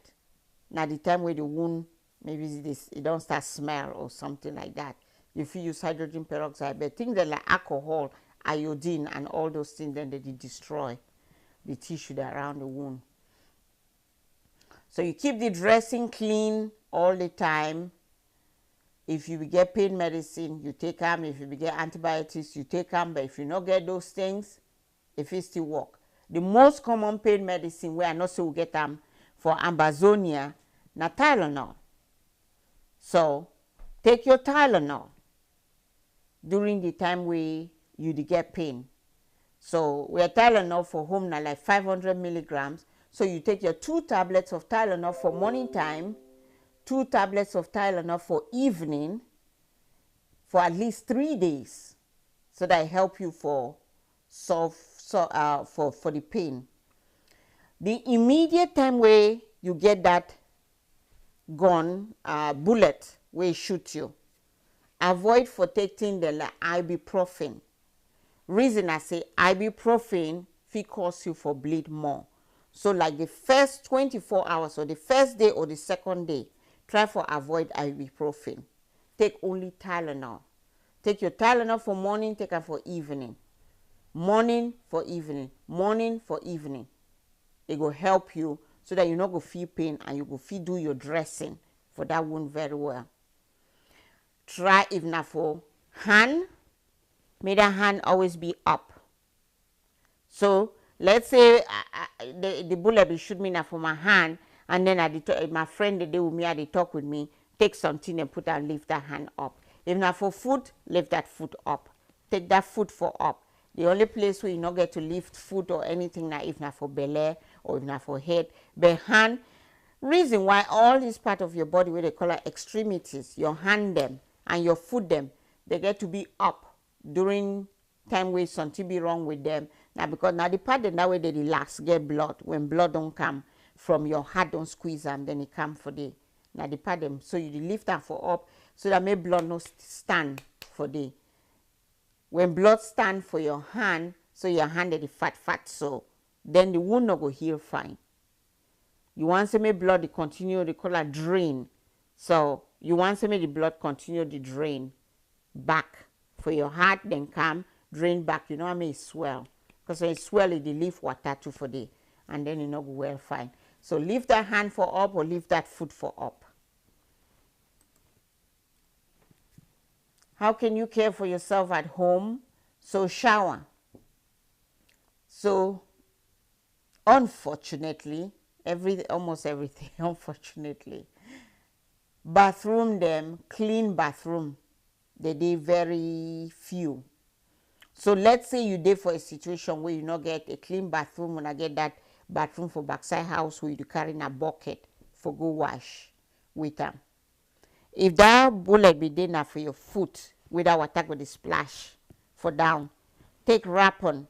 now the time where the wound maybe it don't start smell or something like that. If you use hydrogen peroxide, but things that like alcohol, iodine, and all those things, then they destroy the tissue that around the wound. So you keep the dressing clean all the time. If you get pain medicine, you take them. If you get antibiotics, you take them. But if you not get those things, if it still work. The most common pain medicine where I know so we get them for Amazonia, na Tylenol. So take your Tylenol during the time where you get pain. So we are Tylenol for home now like 500 milligrams. So you take your 2 tablets of Tylenol for morning time, 2 tablets of Tylenol for evening, for at least 3 days, so that help you for the pain. The immediate time where you get that gun bullet where it shoot you, avoid for taking the like ibuprofen. Reason I say ibuprofen fit cause you for bleed more. So like the first 24 hours or the first day or the second day, try for avoid ibuprofen. Take only Tylenol. Take your Tylenol for morning, take it for evening. Morning for evening, morning for evening. It will help you so that you not go feel pain, and you go feel do your dressing for that wound very well. Try if not for hand, may that hand always be up. So let's say the bullet be shoot me now for my hand, and then my friend the day with me, they talk with me, take something and put and lift that hand up. If not for foot, lift that foot up. Take that foot for up. The only place where you not get to lift foot or anything now if not for belly or if not for head, but hand. Reason why all this part of your body where they call it extremities, your hand them and your foot them, they get to be up during time where something be wrong with them. Now because now the part that way they relax, get blood. When blood don't come from your heart, don't squeeze them, then it come for the now the part them. So you lift them for up so that may blood no stand for the. When blood stand for your hand, so your hand is fat, so then the wound no go heal fine. You want to make blood continue, they call it drain. So you want to make the blood continue to drain back for your heart, then come drain back. You know what I mean? Swell. Because when it swell, it leave water too for the, and then you know go well fine. So lift that hand for up or lift that foot for up. How can you care for yourself at home? So shower. So unfortunately, almost everything, unfortunately, bathroom them, clean bathroom, they very few. So let's say you did for a situation where you not get a clean bathroom, when I get that bathroom for backside house where you carry a bucket for go wash with them. If that bullet be there for your foot, without water with the splash for down, take wrap on.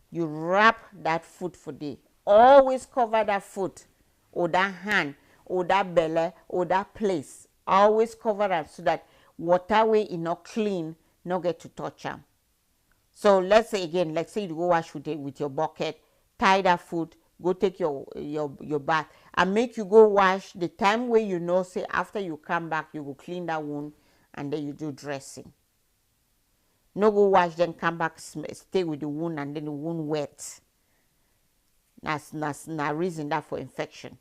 You wrap that foot for day. Always cover that foot or that hand or that belly or that place. Always cover it so that water way is not clean, not get to touch them. So let's say again, let's say you go wash with your bucket, tie that foot, go take your bath, and make you go wash the time where you know, say after you come back, you go clean that wound, and then you do dressing. No go wash, then come back, stay with the wound, and then the wound wet. That's reason that for infection.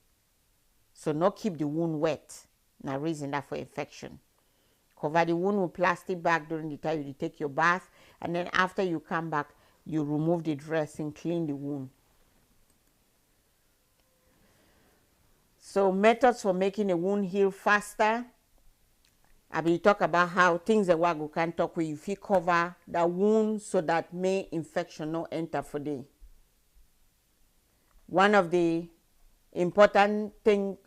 So no keep the wound wet. Now reason that for infection. Cover the wound with plastic bag during the time you take your bath, and then after you come back, you remove the dressing, clean the wound. So methods for making a wound heal faster. I will talk about how things that we can talk with, if you cover the wound so that may infection not enter for day. One of the important thing,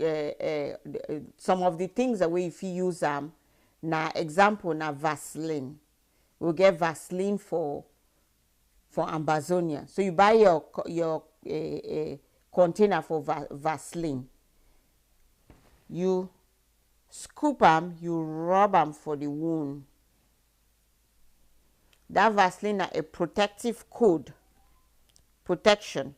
some of the things that we if you use na example na Vaseline. We get Vaseline for Amazonia. So you buy your container for Vaseline. You scoop them, you rub them for the wound. That Vaseline is a protective code, protection.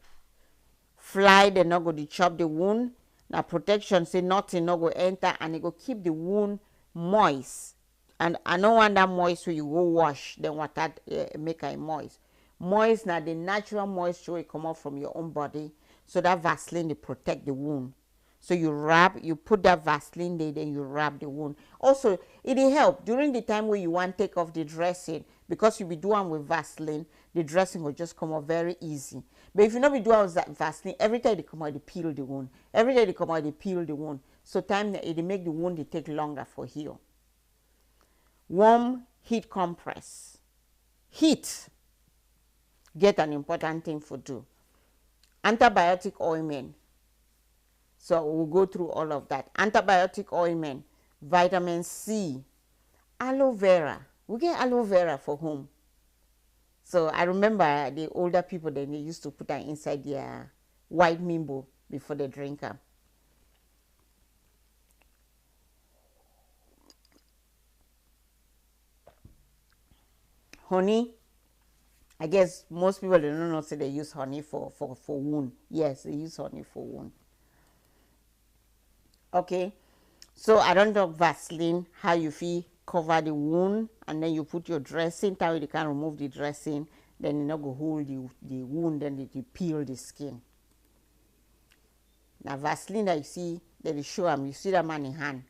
Fly they not go to chop the wound. Now protection say nothing not go enter, and it go keep the wound moist. And I don't want that moist so you go wash, then water make it moist. Moist now the natural moisture will come out from your own body, so that Vaseline they protect the wound. So you wrap, you put that Vaseline there, then you wrap the wound. Also, it will help during the time where you want to take off the dressing, because you be doing with Vaseline, the dressing will just come out very easy. But if you not be doing with Vaseline, every time they come out, they peel the wound. Every time they come out, they peel the wound. So time it make the wound, it take longer for heal. Warm heat compress. Heat get an important thing for do. Antibiotic ointment. So we'll go through all of that. Antibiotic ointment, vitamin C, aloe vera. We get aloe vera for home. So I remember the older people, then they used to put that inside their white mimbo before they drink them. Honey. I guess most people don't know, say they use honey for wound. Yes, they use honey for wound. Okay, so I don't talk Vaseline, how you feel cover the wound, and then you put your dressing, how you can remove the dressing, then you not go hold the wound, then it peel the skin. Now Vaseline that you see, that you show them, you see that man in hand,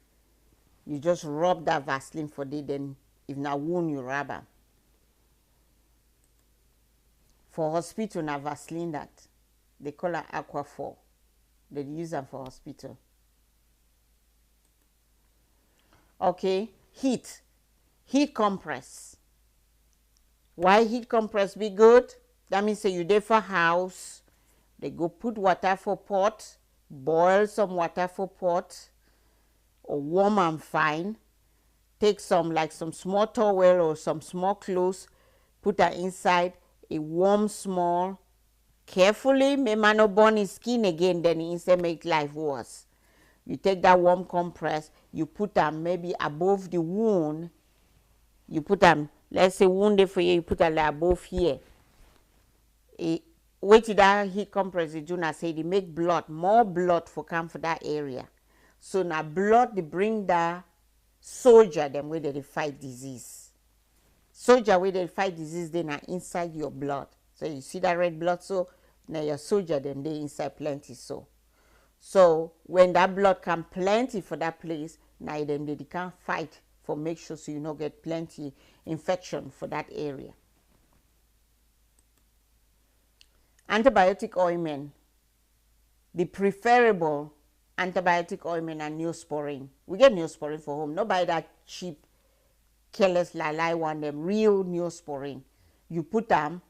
you just rub that Vaseline for the, then if na wound you rub them. For hospital na Vaseline that they call it Aquaphor. They use them for hospital. Okay, heat compress. Why heat compress be good? That means say you there for house, they go put water for pot, boil some water for pot, or warm and fine. Take some small towel or some small clothes, put that inside, a warm small, carefully, may man not burn his skin again, then inside make life worse. You take that warm compress, you put them maybe above the wound. You put them, let's say wounded for you put them like above here. Wait till that heat compress you do not say they make blood, more blood for come for that area. So now blood they bring the soldier them where they fight disease. Soldier where they fight disease, they are inside your blood. So you see that red blood, so now your soldier then they inside plenty so. So when that blood come plenty for that place, now then they can fight for make sure so you not get plenty infection for that area. Antibiotic ointment. The preferable antibiotic ointment and Neosporin. We get Neosporin for home. Not buy that cheap, careless lie one, them real Neosporin. You put them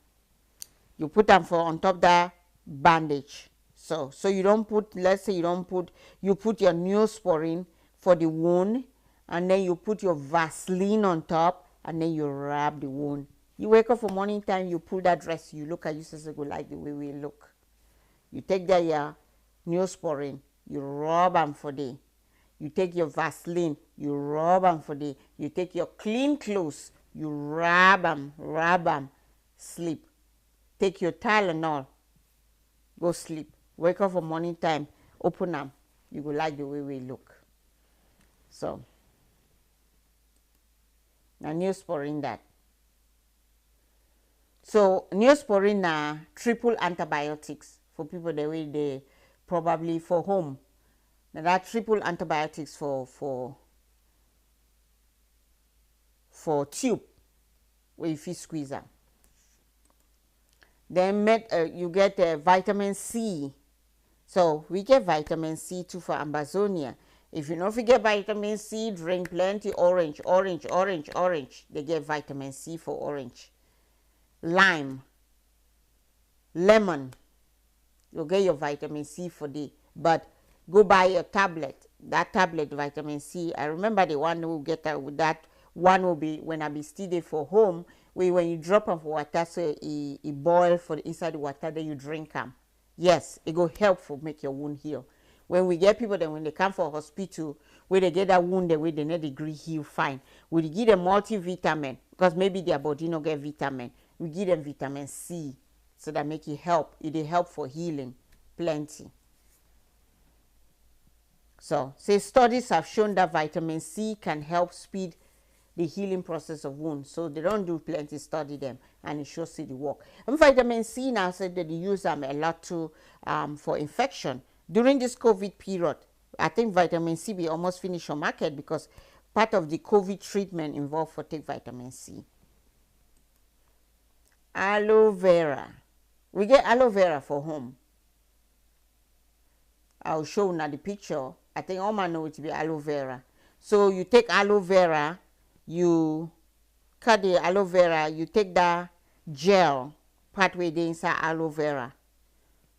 for on top that bandage. So you don't put, let's say you put your Neosporin for the wound, and then you put your Vaseline on top, and then you rub the wound. You wake up for morning time, you pull that dress, you look at you, say, go like the way we look. You take that Neosporin, you rub them for day. You take your Vaseline, you rub them for day. You take your clean clothes, you rub them, sleep. Take your Tylenol, go sleep. Wake up for morning time, open them. You go like the way we look. So, now Neosporin that. So Neosporin na triple antibiotics for people the way they probably for home. Now that triple antibiotics for tube where you squeeze them. Then you get vitamin C. So we get vitamin C too for Amazonia. If you don't forget vitamin C, drink plenty orange. They get vitamin C for orange. Lime, lemon, you'll get your vitamin C for the, but go buy your tablet. That tablet vitamin C, I remember the one who get that one will be when I be still there for home, when you drop them for water, so it boil for the inside the water, then you drink them. Yes, it go help for make your wound heal. When we get people that when they come for hospital, where they get that wound, the way they need degree heal fine. We give them multivitamin because maybe their body no get vitamin. We give them vitamin C so that make it help. It help for healing plenty. So, say studies have shown that vitamin C can help speed the healing process of wounds. So they don't do plenty study them, and it shows the work. And vitamin C now said that they use them a lot to for infection. During this COVID period, I think vitamin C be almost finished on market because part of the COVID treatment involved for take vitamin C. Aloe vera. We get aloe vera for home. I'll show now the picture. I think all man know it to be aloe vera. So you take aloe vera, you cut the aloe vera, you take that gel, part way there inside aloe vera.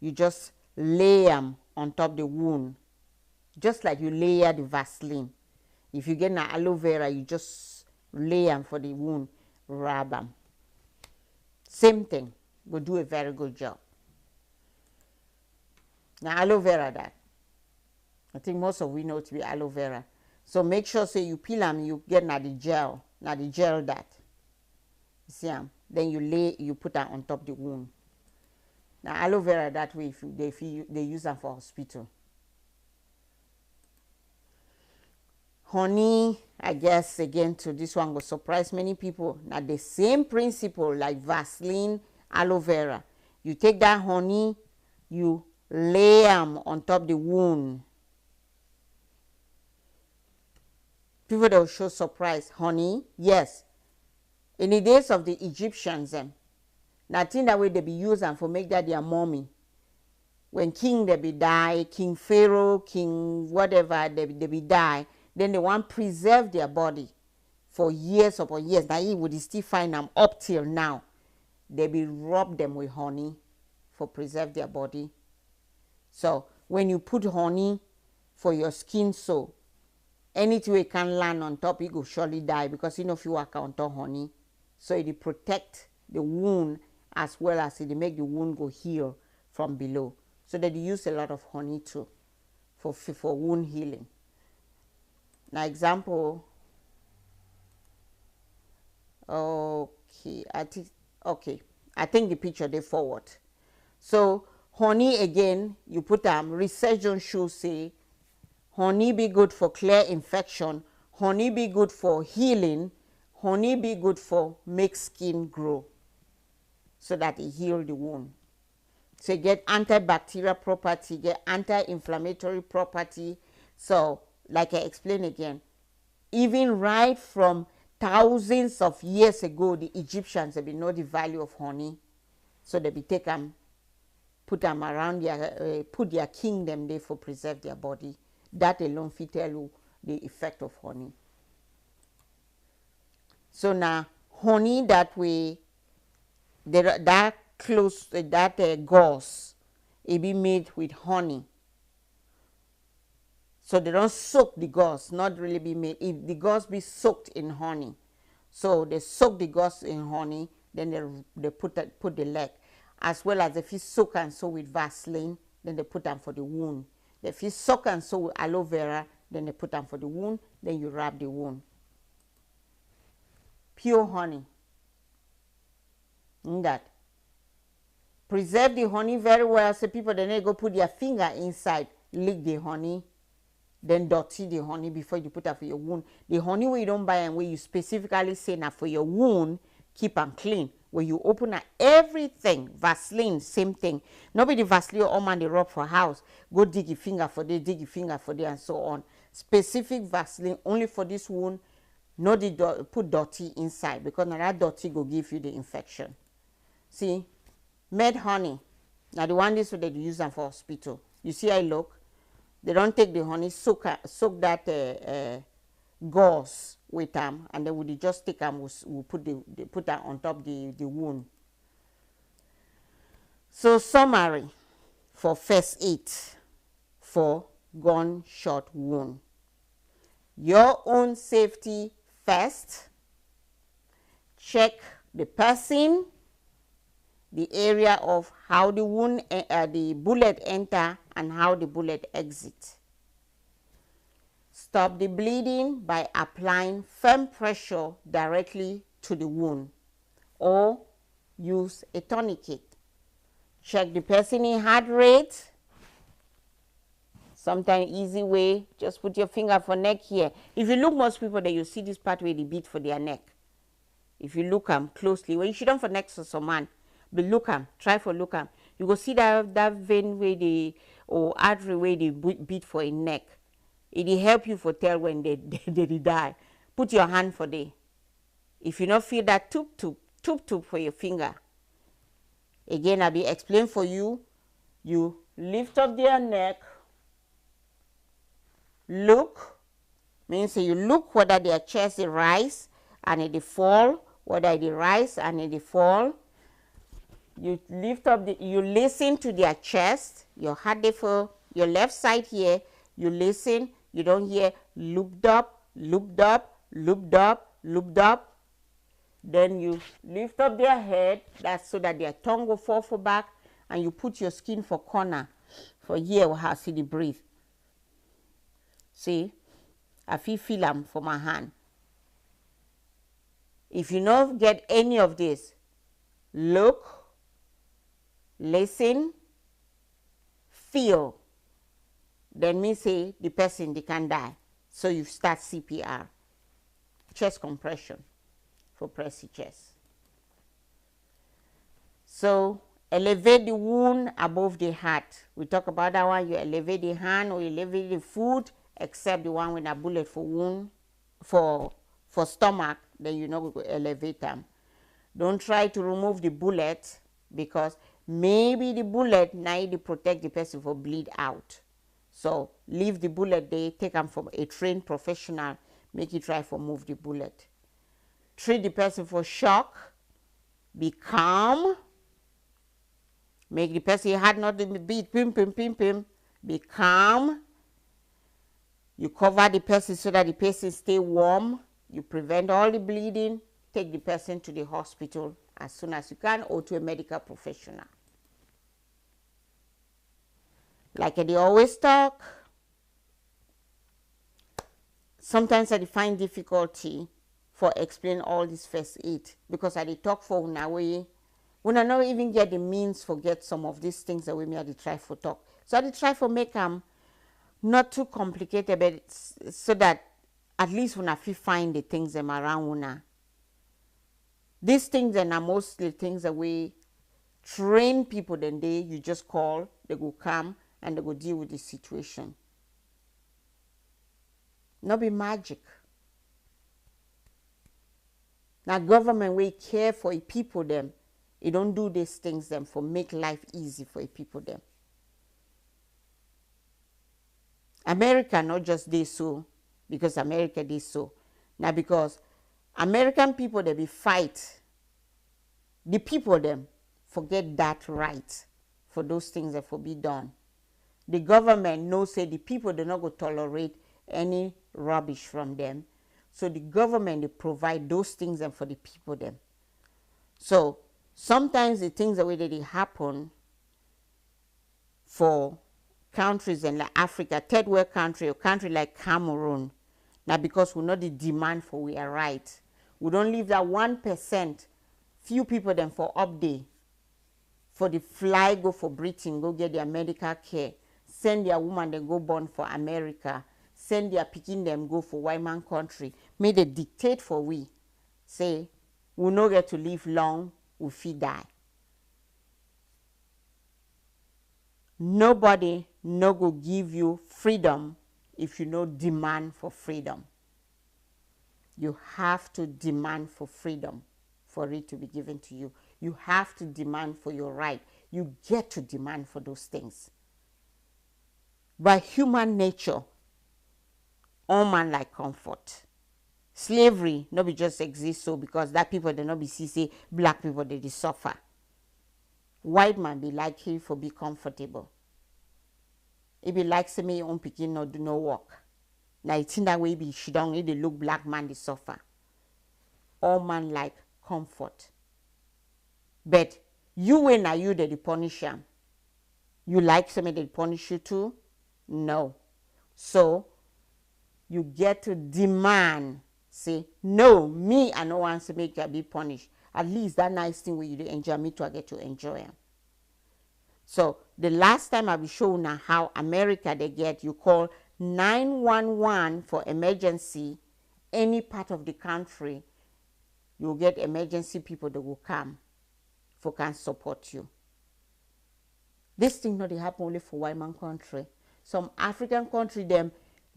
You just lay them on top the wound, just like you layer the Vaseline. If you get an aloe vera, you just lay them for the wound, rub them. Same thing, go do a very good job. Now aloe vera that. I think most of we know to be aloe vera. So make sure say you peel them, you get now the gel that. You see them? Then you put that on top the wound. Now aloe vera that way if they use them for hospital. Honey, I guess again to this one will surprise many people. Now the same principle like Vaseline, aloe vera. You take that honey, you lay them on top the wound. People that will show surprise. Honey, yes. In the days of the Egyptians, nothing that way they be using for make that their mommy. When king they be die, king pharaoh, king whatever they be die, then they want preserve their body for years upon years. Now you would still find them up till now. They be rub them with honey for preserve their body. So when you put honey for your skin, so anything you can land on top, you go surely die because you know if you work on top honey. So it protect the wound as well as it make the wound go heal from below. So they use a lot of honey too for wound healing. Now example, I think the picture they forward. So honey again, you put research on show say honey be good for clear infection, honey be good for healing, honey be good for make skin grow so that it heal the wound. So you get antibacterial property, get anti-inflammatory property. So like I explained again, even right from thousands of years ago, the Egyptians, they know the value of honey. So they be take them, put them around their, put their kingdom there for preserve their body. That alone fit tell you the effect of honey. So now honey that we, that close, that gauze, it be made with honey. So they don't soak the gauze, not really be made. If the gauze be soaked in honey, so they soak the gauze in honey, then they put the leg, as well as if you soak and sew with Vaseline, then they put them for the wound. If you soak and sew with aloe vera, then they put them for the wound, then you wrap the wound. Pure honey. In that. Preserve the honey very well, so people then go put their finger inside, lick the honey, then dirty the honey before you put it for your wound. The honey where you don't buy and where you specifically say now for your wound, keep them clean. When you open up everything, Vaseline, same thing. Nobody Vaseline all man they rub for house. Go dig your finger for there, dig your finger for there, and so on. Specific Vaseline only for this wound. No, put dirty inside, because now that dirty go give you the infection. See, made honey. Now the one this way they use them for hospital. You see how it look? They don't take the honey, soak that gauze with them, and then we just take them, we'll put that on top the wound. So summary for first aid for gunshot wound. Your own safety first. Check the person, the area of how the wound, the bullet enter and how the bullet exit. Stop the bleeding by applying firm pressure directly to the wound, or use a tourniquet. Check the person in heart rate. Sometimes easy way, just put your finger for neck here. If you look, most people that you see this part where they beat for their neck. If you look them closely, well, you shouldn't for next to some man, but look them, try for look them. You go see that vein where they, or artery where they beat for a neck. It will help you for tell when they die. Put your hand for there. If you not feel that tube for your finger. Again, I'll be explain for you. You lift up their neck. Look, means you look whether their chest is rise and it fall, whether it rise and it fall. You lift up you listen to their chest, your heart for your left side here, you listen, you don't hear looped up, looped up, looped up, looped up. Then you lift up their head, that's so that their tongue will fall for back, and you put your skin for corner. For here we have see the breathe. See, I feel them for my hand. If you don't get any of this, look, listen, feel, then me say the person they can die. So you start CPR, chest compression for pressy chest. So elevate the wound above the heart. We talk about that one. You elevate the hand or you elevate the foot, except the one with a bullet for wound, for stomach, then you know we go elevate them. Don't try to remove the bullet, because maybe the bullet need to protect the person for bleed out. So leave the bullet there, take them from a trained professional, make you try for move the bullet. Treat the person for shock, be calm, make the person heart not beat, pim, pim, pim, pim, be calm. You cover the person so that the person stay warm. You prevent all the bleeding. Take the person to the hospital as soon as you can, or to a medical professional. Like they always talk, sometimes I find difficulty for explain all this first aid, because I talk for una way. When I not even get the means for get some of these things that we may try for talk. So I try for make them not too complicated, but so that at least when I find the things them around una. These things are mostly things that we train people, then you just call, they go come and they go deal with the situation. Not be magic. Now government we care for a people them, it don't do these things them for make life easy for a people them. America not just they so because America they so. Now because American people they be fight, the people them forget that right for those things that for be done. The government knows say the people they not go tolerate any rubbish from them. So the government they provide those things and for the people them. So sometimes the things the way that they happen for countries in like Africa, third world country, or country like Cameroon, now because we know the demand for we are right. We don't leave that 1%, few people then for update, for the fly go for Britain, go get their medical care, send their woman they go born for America, send their picking them go for white man country, may they dictate for we, say, we no get to live long, we feel die. Nobody no go give you freedom if you no demand for freedom. You have to demand for freedom for it to be given to you. You have to demand for your right. You get to demand for those things. By human nature, all man like comfort. Slavery no be just exist so because that people they not be see say black people they suffer. White man be like him for be comfortable. It be like say me own pikin no do no work. Now it's in that way be she don't they look black man they suffer. All man like comfort. But you when are you that they punish him? You like somebody that punish you too? No. So you get to demand, say, no, me I no want to make you be punished. At least that nice thing where you enjoy me to I get to enjoy him. So the last time I will show now how America they get, you call 911 for emergency, any part of the country, you'll get emergency people that will come for can support you. This thing not they happen only for white man country. Some African country them,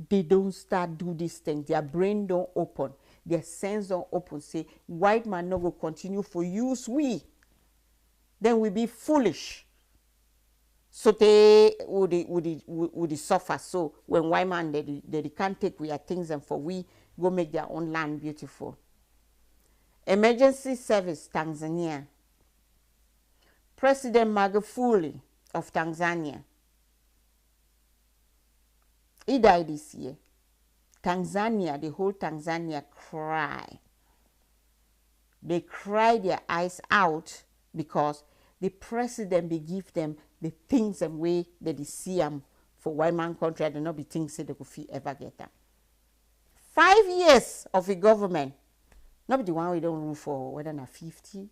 they don't start do this thing. Their brain don't open. Their sense don't open. Say white man no go continue for use we. Then we be foolish. So they would suffer. So when white man they can't take we things and for we go make their own land beautiful. Emergency service Tanzania. President Magufuli of Tanzania. He died this year. Tanzania, the whole Tanzania cry. They cry their eyes out because the president be give them the things and way that they see them for white man country and not be things that they could ever get them. 5 years of a government, not be the one we don't rule for whether not 50.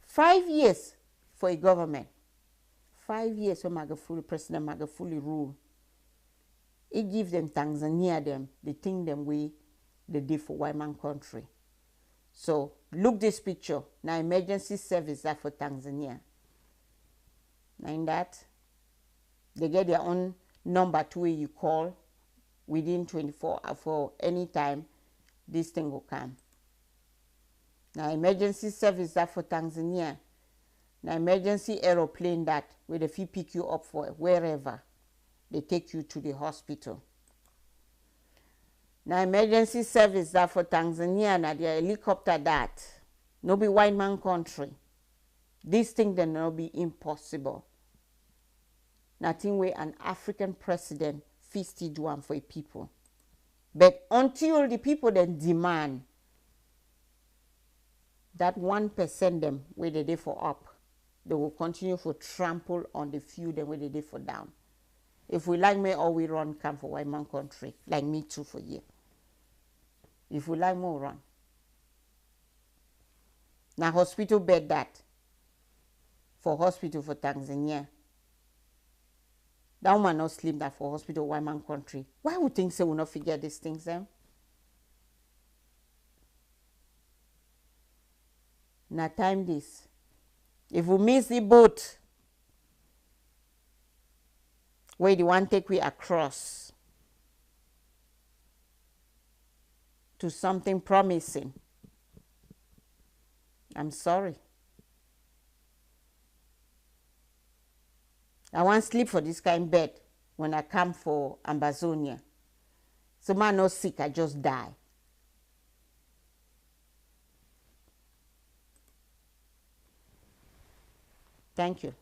5 years for a government. 5 years when President Magufuli rule. He give them Tanzania them, the thing them way they did for white man country. So look this picture. Now emergency service that for Tanzania. Now in that, they get their own number to where you call within 24 hours for any time this thing will come. Now emergency service that for Tanzania. Now emergency aeroplane that where the fee pick you up for wherever. They take you to the hospital. Now emergency service that for Tanzania, now the helicopter that. No be white man country. This thing then no be impossible. Nothing where an African president feasted do one for a people. But until the people then demand that 1% them where they did for up, they will continue to trample on the few them where they did for down. If we like me or we run come for white man country, like me too for you. If we like more run. Now hospital bed that for hospital for Tanzania. That woman not sleep that for hospital white man country. Why would think so we not figure these things then? Now time this. If we miss the boat, where the one take we across to something promising, I'm sorry. I want sleep for this kind of bed when I come for Ambazonia. So man not sick, I just die. Thank you.